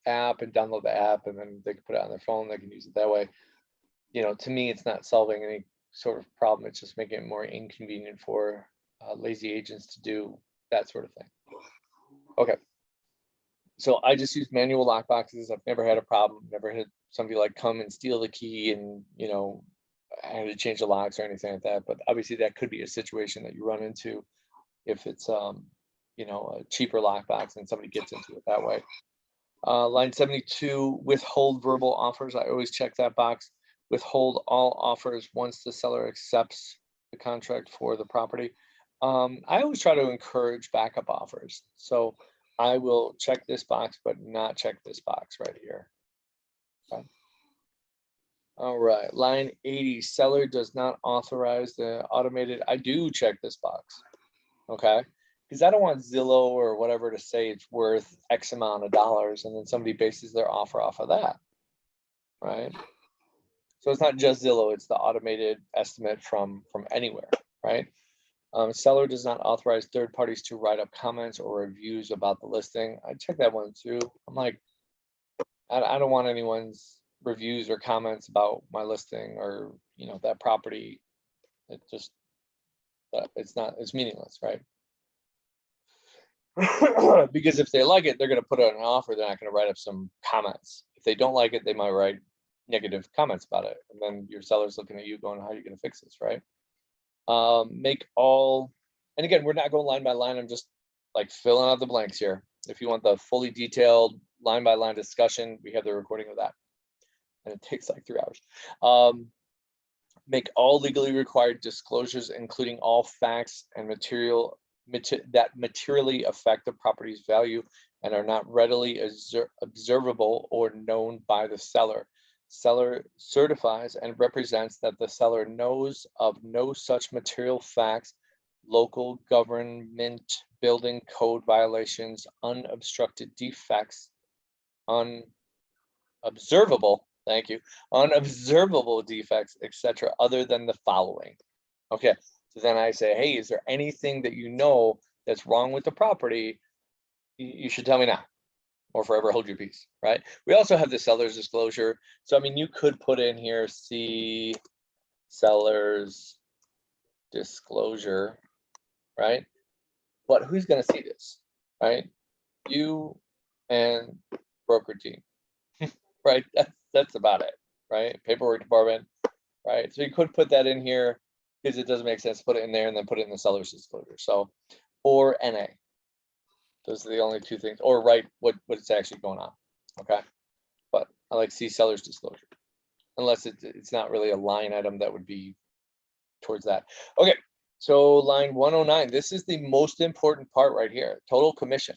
app and download the app, and then they can put it on their phone. They can use it that way. You know, to me, it's not solving any sort of problem. It's just making it more inconvenient for lazy agents to do that sort of thing. Okay. So I just use manual lock boxes. I've never had a problem, never had somebody like come and steal the key and, you know, I had to change the locks or anything like that. But obviously that could be a situation that you run into if it's, you know, a cheaper lockbox and somebody gets into it that way. Line 72, withhold verbal offers. I always check that box. Withhold all offers once the seller accepts the contract for the property. I always try to encourage backup offers. So I will check this box, but not check this box right here. Okay. All right, line 80, seller does not authorize the automated. I do check this box, okay? Because I don't want Zillow or whatever to say it's worth X amount of dollars, and then somebody bases their offer off of that, right? So it's not just Zillow, it's the automated estimate from anywhere, right? Seller does not authorize third parties to write up comments or reviews about the listing. I check that one too. I'm like, I don't want anyone's reviews or comments about my listing or, you know, that property. It just, it's meaningless, right? Because if they like it, they're going to put out an offer. They're not going to write up some comments. If they don't like it, they might write negative comments about it. And then your seller's looking at you going, how are you going to fix this, right? Make all, and again, we're not going line by line. I'm just like filling out the blanks here. If you want the fully detailed line by line discussion, we have the recording of that. And it takes like 3 hours. Make all legally required disclosures, including all facts and that materially affect the property's value and are not readily observable or known by the seller. Seller certifies and represents that the seller knows of no such material facts, local government building code violations, unobstructed defects, unobservable, thank you, unobservable defects, etc., other than the following. Okay, so then I say, hey, is there anything that you know that's wrong with the property? You should tell me now, or forever hold your peace, right? We also have the seller's disclosure. So, I mean, you could put in here, see seller's disclosure, right? But who's going to see this, right? You and broker team, right? That's about it, right? Paperwork department, right? So you could put that in here because it doesn't make sense to put it in there and then put it in the seller's disclosure. So, or NA. Those are the only two things, or write what's actually going on, okay? But I like see seller's disclosure, unless it's not really a line item that would be towards that. Okay, so line 109, this is the most important part right here, total commission.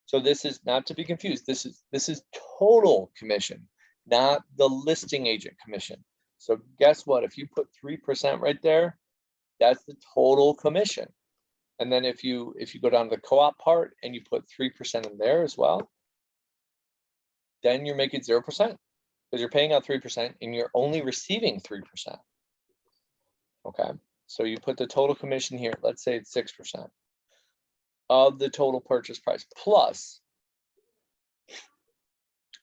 So this is not to be confused. This is total commission, not the listing agent commission. So guess what? If you put 3% right there, that's the total commission. And then if you go down to the co-op part and you put 3% in there as well, then you're making 0% because you're paying out 3% and you're only receiving 3%. Okay, so you put the total commission here. Let's say it's 6% of the total purchase price plus.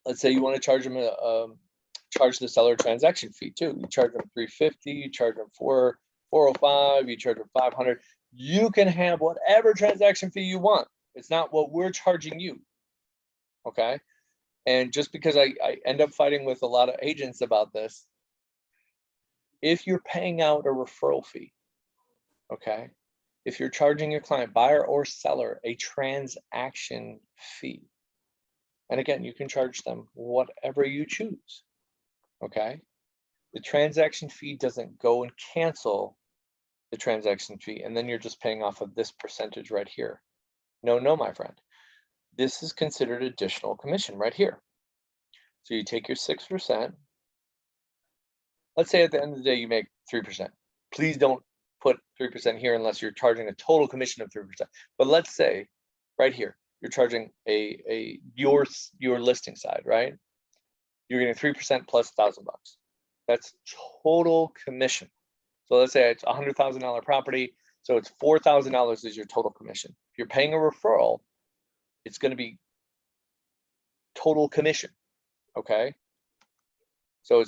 Let's say you want to charge them charge the seller transaction fee too. You charge them $350, you charge them $405, you charge them $500. You can have whatever transaction fee you want. It's not what we're charging you. Okay. And just because I end up fighting with a lot of agents about this, if you're paying out a referral fee, okay, if you're charging your client, buyer or seller, a transaction fee, and again, you can charge them whatever you choose, okay, the transaction fee doesn't go and cancel the transaction fee, and then you're just paying off of this percentage right here. No, my friend. This is considered additional commission right here. So you take your 6%. Let's say at the end of the day, you make 3%. Please don't put 3% here unless you're charging a total commission of 3%. But let's say right here, you're charging your listing side, right? You're getting 3% plus $1,000. That's total commission. So let's say it's a $100,000 property. So it's $4,000 is your total commission. If you're paying a referral, it's going to be total commission. Okay. So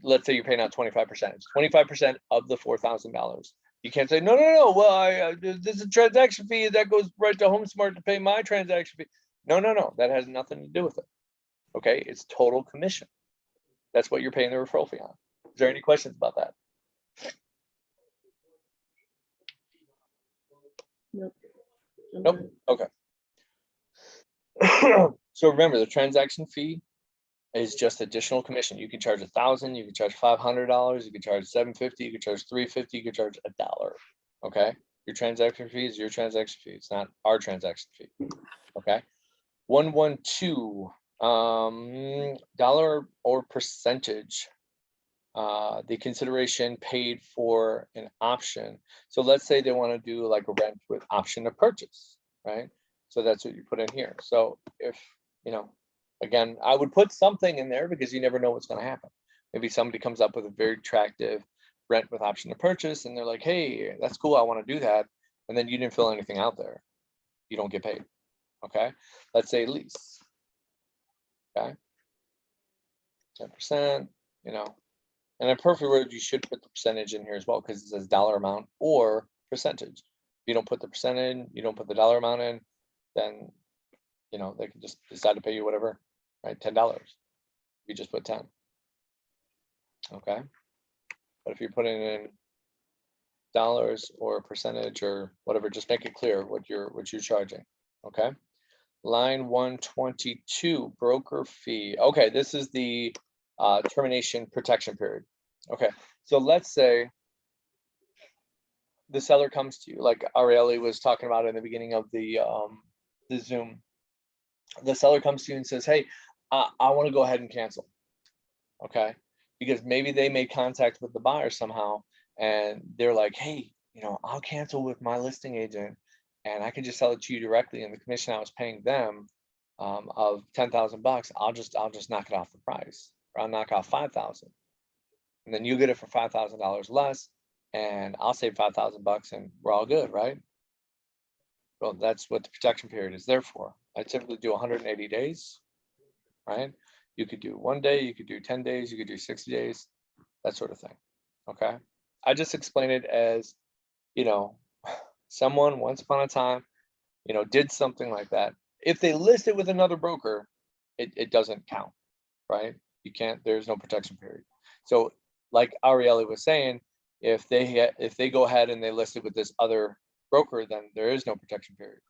let's say you're paying out 25%. It's 25% of the $4,000. You can't say, no. Well, this is a transaction fee that goes right to HomeSmart to pay my transaction fee. No. That has nothing to do with it. Okay. It's total commission. That's what you're paying the referral fee on. Is there any questions about that? Nope. Okay. So remember, the transaction fee is just additional commission. You can charge $1,000, you can charge $500, you can charge $750, you can charge $350, you can charge $1. Okay, your transaction fee is your transaction fee. It's not our transaction fee. Okay, 112 dollar or percentage. The consideration paid for an option. So let's say they want to do like a rent with option to purchase, right? So that's what you put in here. So if, again, I would put something in there because you never know what's going to happen. Maybe somebody comes up with a very attractive rent with option to purchase, and they're like, hey, that's cool, I want to do that, and then you didn't fill anything out there, you don't get paid. Okay, let's say lease. Okay, 10%, you know, and in perfect world, you should put the percentage in here as well, because it says dollar amount or percentage. If you don't put the percent in, you don't put the dollar amount in, then, you know, they can just decide to pay you whatever, right? $10. You just put 10. Okay. But if you're putting in dollars or percentage or whatever, just make it clear what you're charging. Okay. Line 122, broker fee. Okay, this is the termination protection period. Okay, so let's say the seller comes to you, like Ariely was talking about in the beginning of the Zoom. The seller comes to you and says, hey, I want to go ahead and cancel. Okay, because maybe they made contact with the buyer somehow, and they're like, hey, you know, I'll cancel with my listing agent, and I can just sell it to you directly, and the commission I was paying them of $10,000, I'll just knock it off the price, or I'll knock off 5,000, and then you get it for $5,000 less, and I'll save $5,000, and we're all good, right? Well, that's what the protection period is there for. I typically do 180 days, right? You could do 1 day, you could do 10 days, you could do 60 days, that sort of thing. Okay, I just explain it as, you know, someone once upon a time, you know, did something like that. If they list it with another broker, it doesn't count, right? You can't, there's no protection period. So like Ariely was saying, if they go ahead and they list it with this other broker, then there is no protection period,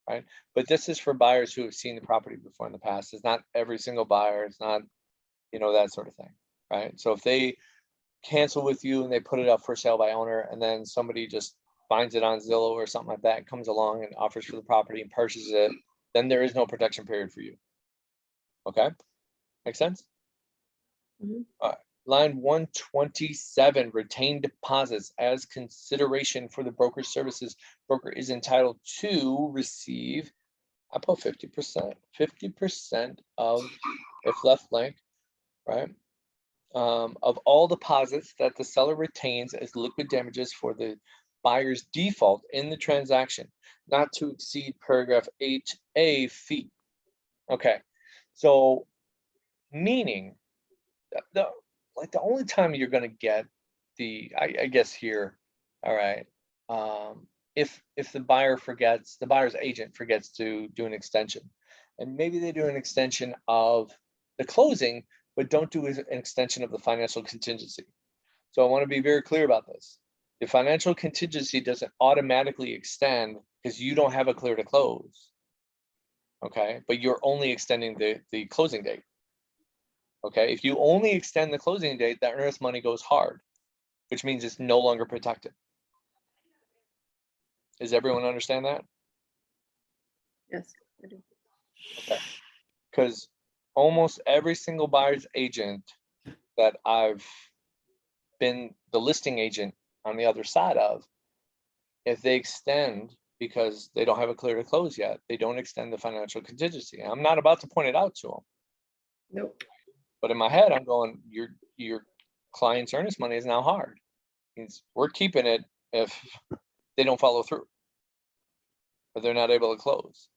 right? But this is for buyers who have seen the property before in the past. It's not every single buyer. It's not, you know, that sort of thing, right? So if they cancel with you and they put it up for sale by owner, and then somebody just finds it on Zillow or something like that and comes along and offers for the property and purchases it, then there is no protection period for you. Okay, make sense? Mhm. All right. Line 127, retained deposits as consideration for the broker's services. Broker is entitled to receive, I put 50% of, if left blank, right? Of all deposits that the seller retains as liquid damages for the buyer's default in the transaction, not to exceed paragraph 8A fee. Okay, so meaning the only time you're going to get the, I guess here, all right, if the buyer's agent forgets to do an extension, and maybe they do an extension of the closing, but don't do an extension of the financial contingency. So I want to be very clear about this. The financial contingency doesn't automatically extend because you don't have a clear to close. Okay, but you're only extending the closing date. Okay, if you only extend the closing date, that earnest money goes hard, which means it's no longer protected. Does everyone understand that? Yes, I do. Okay, because almost every single buyer's agent that I've been the listing agent on the other side of, if they extend because they don't have a clear to close yet, they don't extend the financial contingency. I'm not about to point it out to them. Nope. But in my head, I'm going, your client's earnest money is now hard. We're keeping it if they don't follow through, or they're not able to close.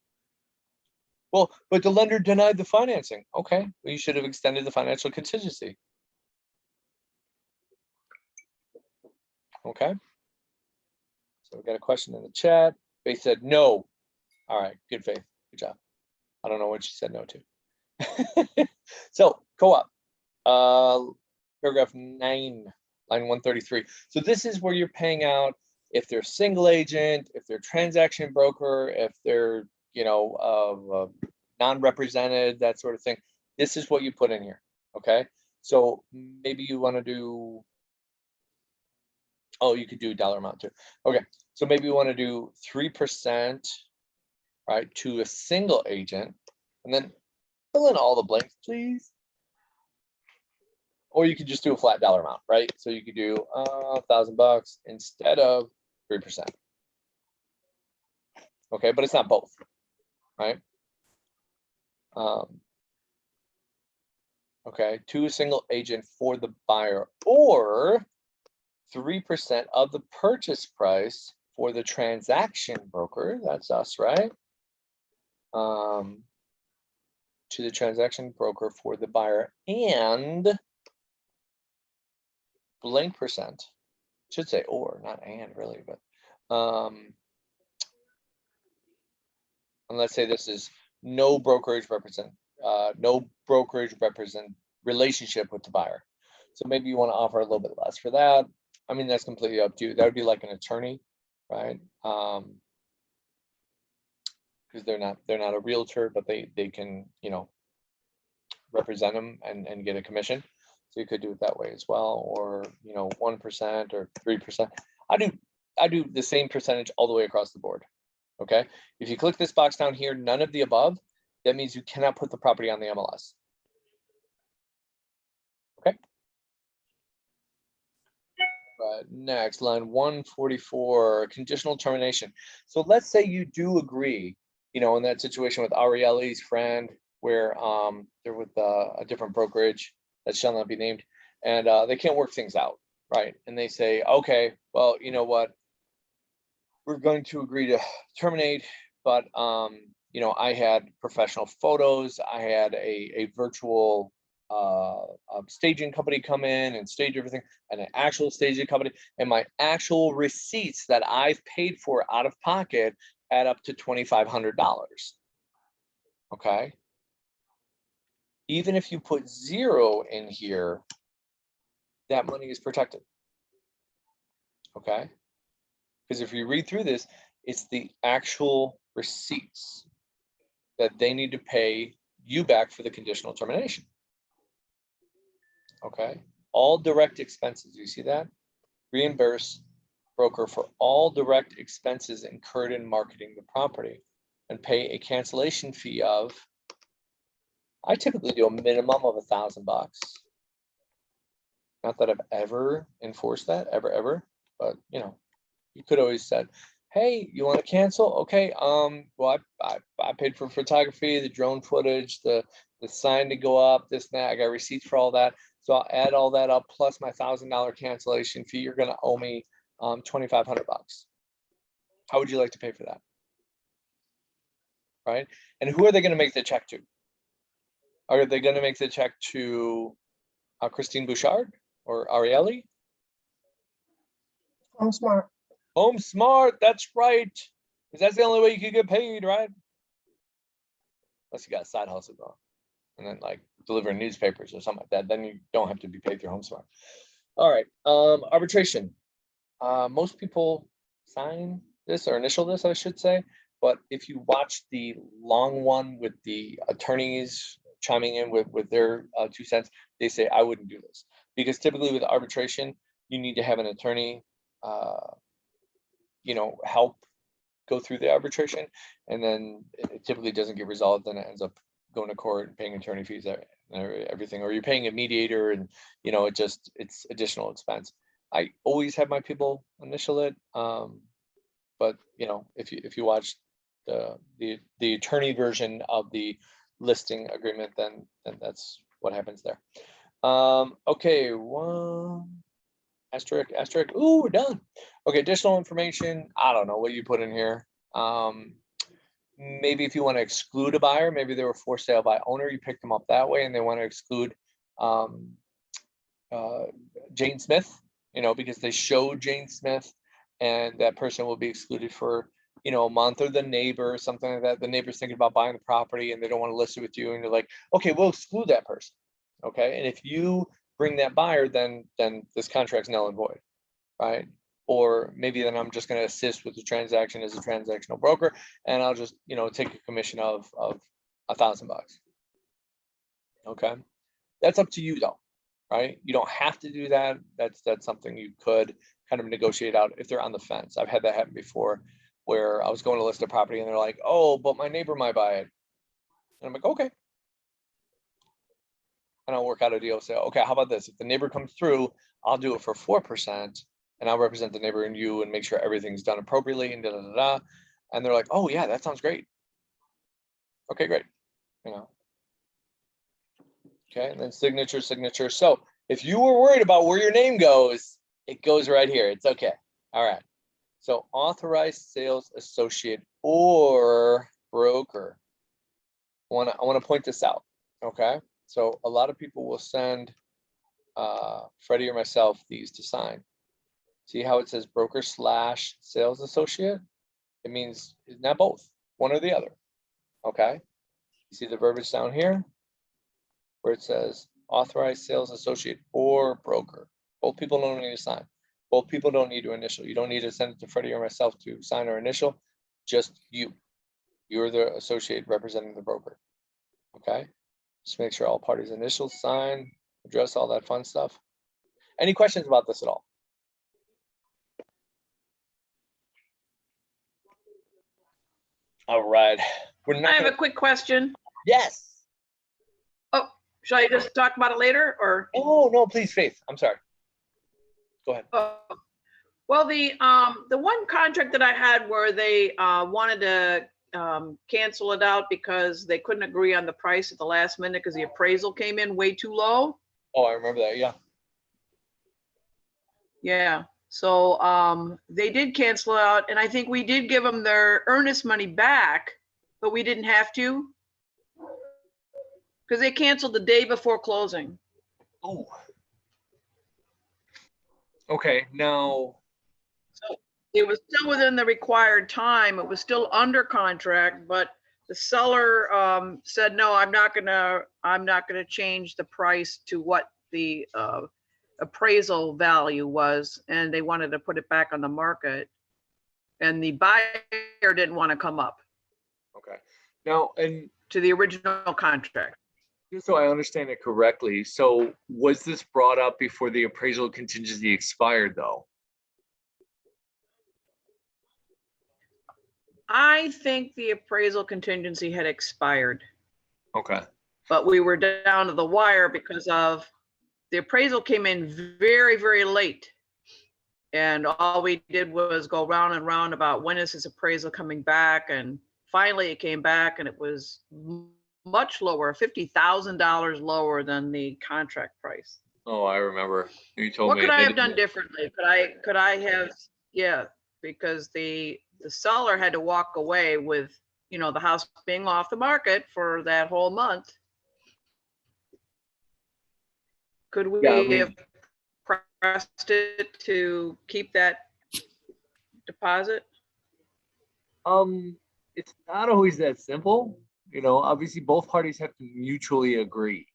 Well, but the lender denied the financing. Okay, well, you should have extended the financial contingency. Okay. So we got a question in the chat. Faith said no. All right, good, Faith. Good job. I don't know what she said no to. So co-op, paragraph 9, line 133. So this is where you're paying out if they're single agent, if they're transaction broker, if they're, you know, non-represented, that sort of thing. This is what you put in here. Okay. So maybe you want to do, oh, you could do dollar amount too. Okay. So maybe you want to do 3%, right, to a single agent, and then fill in all the blanks, please. Or you could just do a flat dollar amount, right? So you could do $1,000 instead of 3%. Okay, but it's not both, right? Okay, to a single agent for the buyer, or 3% of the purchase price for the transaction broker, that's us, right? To the transaction broker for the buyer, and blank percent, should say or, not and really, but and let's say this is no brokerage relationship with the buyer. So maybe you want to offer a little bit less for that. I mean, that's completely up to you. That would be like an attorney, right? Because they're not a realtor, but they can, you know, represent them and get a commission. So you could do it that way as well, or, you know, 1% or 3%. I do the same percentage all the way across the board. Okay, if you click this box down here, none of the above, that means you cannot put the property on the MLS. Okay. Next, line 144, conditional termination. So let's say you do agree, you know, in that situation with Arielli's friend, where they're with a different brokerage that shall not be named, and they can't work things out, right? And they say, okay, well, you know what, we're going to agree to terminate, but you know, I had professional photos, I had a virtual staging company come in and stage everything, and an actual staging company, and my actual receipts that I've paid for out of pocket add up to $2,500. Okay. Even if you put 0 in here, that money is protected. Okay. Because if you read through this, it's the actual receipts that they need to pay you back for the conditional termination. Okay. All direct expenses, you see that? Reimburse broker for all direct expenses incurred in marketing the property and pay a cancellation fee of, I typically do a minimum of $1,000. Not that I've ever enforced that, ever, but you know, you could always said, hey, you want to cancel? Okay, well, I paid for photography, the drone footage, the sign to go up, this and that. I got receipts for all that. So I'll add all that up plus my $1,000 cancellation fee. You're gonna owe me $2,500. How would you like to pay for that? Right? And who are they gonna make the check to? Are they gonna make the check to Christine Bouchard or Arielli? HomeSmart. HomeSmart, that's right. Because that's the only way you can get paid, right? Unless you got a side hustle going, and then like delivering newspapers or something like that, then you don't have to be paid through HomeSmart. All right, arbitration. Most people sign this or initial this, I should say. But if you watch the long one with the attorneys chiming in with their 2 cents, they say, I wouldn't do this. Because typically with arbitration, you need to have an attorney, you know, help go through the arbitration, and then it typically doesn't get resolved, and it ends up going to court and paying attorney fees and everything, or you're paying a mediator, and you know, it's additional expense. I always have my people initial it, but you know, if you watch the attorney version of the listing agreement, then that's what happens there. Okay, one asterisk. Ooh, we're done. Okay, additional information. I don't know what you put in here. Maybe if you want to exclude a buyer, maybe they were for sale by owner, you pick them up that way, and they want to exclude Jane Smith, you know, because they showed Jane Smith, and that person will be excluded for, you know, a month, or the neighbor or something like that. The neighbor's thinking about buying the property and they don't want to list it with you, and you're like, okay, we'll exclude that person. Okay, and if you bring that buyer, then this contract's null and void, right? Or maybe then I'm just going to assist with the transaction as a transactional broker, and I'll just, you know, take a commission of $1,000. Okay, that's up to you though, right? You don't have to do that. That's something you could kind of negotiate out if they're on the fence. I've had that happen before, where I was going to list a property and they're like, oh, but my neighbor might buy it. And I'm like, okay. And I'll work out a deal. Say, okay, how about this? If the neighbor comes through, I'll do it for 4%, and I'll represent the neighbor and you and make sure everything's done appropriately and da da da da. And they're like, oh yeah, that sounds great. Okay, great. You know. Okay, and then signature. So if you were worried about where your name goes, It goes right here. It's okay. All right. So authorized sales associate or broker. I want to point this out. Okay. So a lot of people will send Freddie or myself these to sign. See how it says broker / sales associate? It means it's not both, one or the other. Okay. You see the verbiage down here where it says authorized sales associate or broker. Both people don't need to sign. Both people don't need to initial. You don't need to send it to Freddie or myself to sign or initial. Just you. You're the associate representing the broker. Okay. Just make sure all parties initials, sign, address, all that fun stuff. Any questions about this at all? All right. We're not I have gonna, a quick question. yes. Should I just talk about it later or? Oh, no, please, Faith. I'm sorry. Go ahead. Well, the one contract that I had where they wanted to cancel it out because they couldn't agree on the price at the last minute because the appraisal came in way too low. Oh, I remember that. Yeah. Yeah. So they did cancel out, and I think we did give them their earnest money back, but we didn't have to because they canceled the day before closing. Oh. Okay. Now. It was still within the required time. It was still under contract, but the seller said, no, I'm not gonna change the price to what the appraisal value was, and they wanted to put it back on the market. And the buyer didn't want to come up Okay. Now, and to the original contract. just so I understand it correctly, so was this brought up before the appraisal contingency expired, though? I think the appraisal contingency had expired, Okay. but we were down to the wire because of the appraisal came in very, very late. And all we did was go round and round about when is this appraisal coming back? And finally it came back and it was much lower, $50,000 lower than the contract price. Oh, I remember. You told What me. could I they have done didn't- differently? Could I have, yeah, because the seller had to walk away with, you know, the house being off the market for that whole month. Could we Yeah, I mean- have pressed it to keep that deposit? It's not always that simple. You know, obviously both parties have to mutually agree.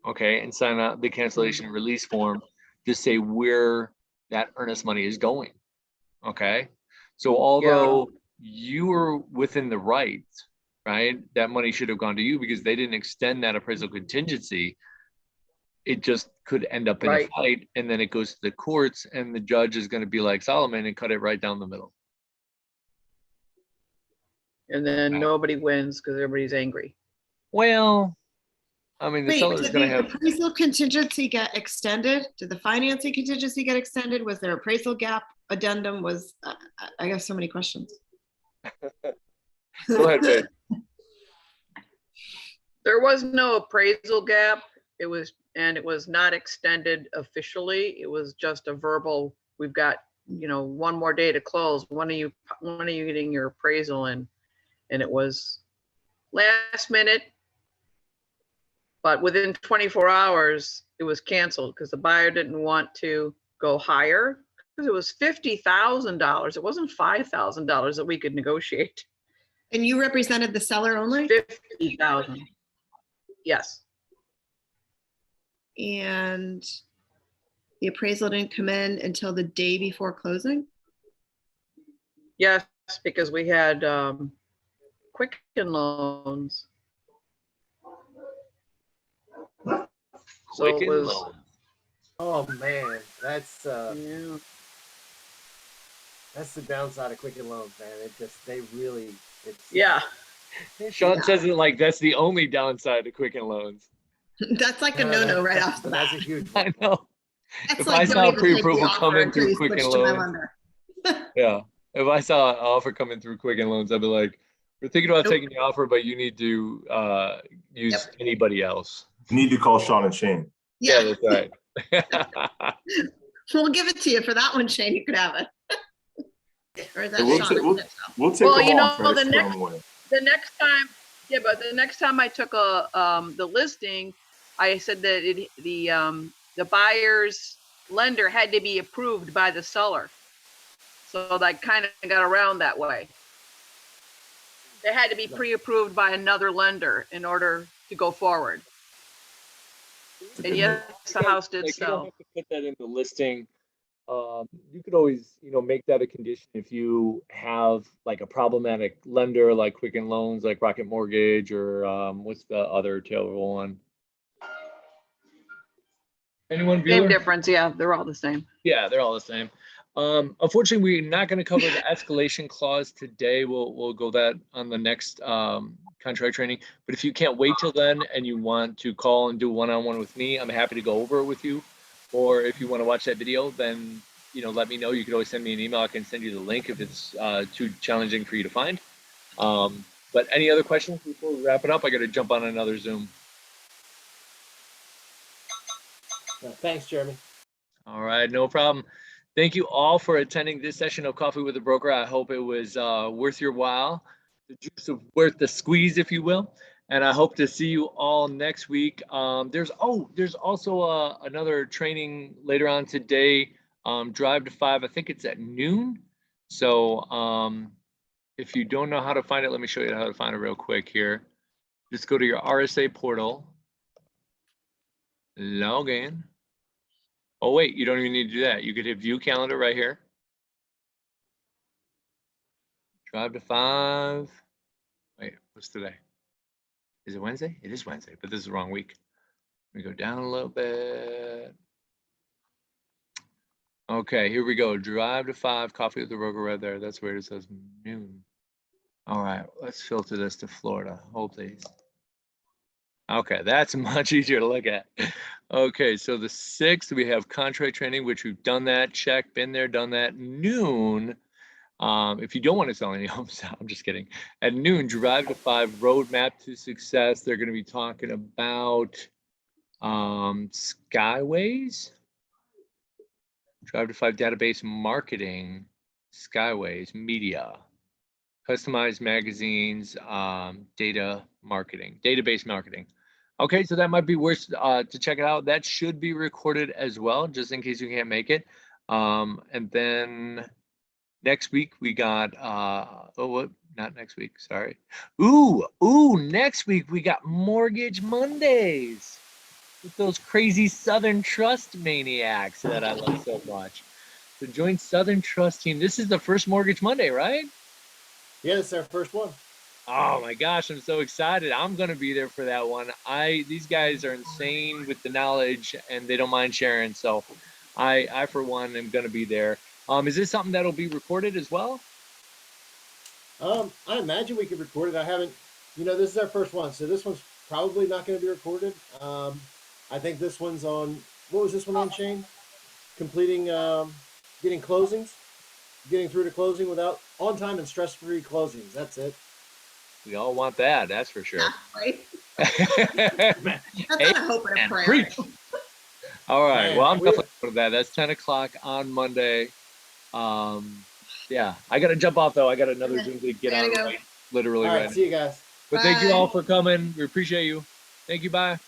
Okay, and sign out the cancellation and release form to say where that earnest money is going. Okay, so although you were within the right, right, that money should have gone to you because they didn't extend that appraisal contingency. It just could end up in a Right. fight, and then it goes to the courts, and the judge is going to be like Solomon and cut it right down the middle. And then nobody wins because everybody's angry. Well, I mean, the Wait, seller's did going to the have. appraisal contingency get extended? Did the financing contingency get extended? Was there appraisal gap addendum? I have so many questions. Go ahead, Faith. There was no appraisal gap. It was not extended officially. It was just a verbal, we've got, you know, one more day to close. When are you getting your appraisal in? And it was last minute, but within 24 hours, it was canceled because the buyer didn't want to go higher because it was $50,000. It wasn't $5,000 that we could negotiate. And you represented the seller only? 50,000. Yes. And the appraisal didn't come in until the day before closing? Yes, because we had Quicken Loans. So it Quicken was, Loans. Oh, man, that's yeah. the downside of Quicken Loans, man. It's Yeah. Sean says it like that's the only downside to Quicken Loans. That's like a no-no right off the bat. That's a huge I one. know. That's If like, I don't saw even take the pre-approval offer coming until through you Quicken switch to my Loans. lender. Yeah. If I saw an offer coming through Quicken Loans, I'd be like, we're thinking about Nope. taking the offer, but you need to use Yep. anybody else. You need to call Sean and Shane. Yeah, Yeah, that's right. We'll give it to you for that one, Shane. You could have it. Or is that We'll Sean? ta- we'll- We'll take Well, them you all know, and try to the scare next- them away. The next time, yeah, but the next time I took the listing, I said that the buyer's lender had to be approved by the seller. So that kind of got around that way. They had to be pre-approved by another lender in order to go forward. And yes, the house did Like, you don't sell. have to put that in the listing. You could always, make that a condition if you have like a problematic lender, like Quicken Loans, like Rocket Mortgage, or what's the other tailor one? Anyone, Same Bueller? difference, yeah, they're all the same. Yeah, they're all the same. Unfortunately, we're not going to cover the escalation clause today. We'll go that on the next contract training. But if you can't wait till then and you want to call and do one-on-one with me, I'm happy to go over it with you. Or if you want to watch that video, then let me know. You can always send me an email. I can send you the link if it's too challenging for you to find. But any other questions before we wrap it up? I got to jump on another Zoom. Thanks, Jeremy. All right, no problem. Thank you all for attending this session of Coffee with a Broker. I hope it was worth your while, the juice of worth the squeeze, if you will. And I hope to see you all next week. There's also another training later on today, Drive to 5. I think it's at noon. So if you don't know how to find it, let me show you how to find it real quick here. Just go to your RSA portal, log in. Oh, wait, you don't even need to do that. You could hit view calendar right here. Drive to 5. Wait, what's today? Is it Wednesday? It is Wednesday, but this is the wrong week. Let me go down a little bit. Okay, here we go. Drive to 5, Coffee with the Broker right there. That's where it says noon. All right, let's filter this to Florida. Hold please. Okay, that's much easier to look at. Okay, so the 6th, we have contract training, which we've done that, check, been there, done that. Noon, if you don't want to sell any homes, I'm just kidding. At noon, Drive to 5, Roadmap to Success. They're going to be talking about Skyways, Drive to 5 database marketing, Skyways, media, customized magazines, data marketing, database marketing. Okay, so that might be worth to check it out. That should be recorded as well, just in case you can't make it. And then next week we got not next week, sorry. Next week we got Mortgage Mondays with those crazy Southern Trust maniacs that I love so much. So join Southern Trust team. This is the first Mortgage Monday, right? Yeah, it's our first one. Oh my gosh, I'm so excited. I'm gonna be there for that one. These guys are insane with the knowledge and they don't mind sharing. So I for one am gonna be there. Is this something that'll be recorded as well? I imagine we could record it. I haven't, this is our first one, so this one's probably not going to be recorded. I think this one's on, what was this one on, Shane? Completing, getting closings, getting through to closing without, on time and stress-free closings. That's it. We all want that, that's for sure. Right? That's not a hope and a And prayer. preach. All right, Man, well, I'm we- definitely going to that. That's 10 o'clock on Monday. Yeah, I got to jump off though. I got another Okay, Zoom to get I on gotta go. right, literally All right right, now. see you guys. But thank you Bye. all for coming. We appreciate you. Thank you. Bye.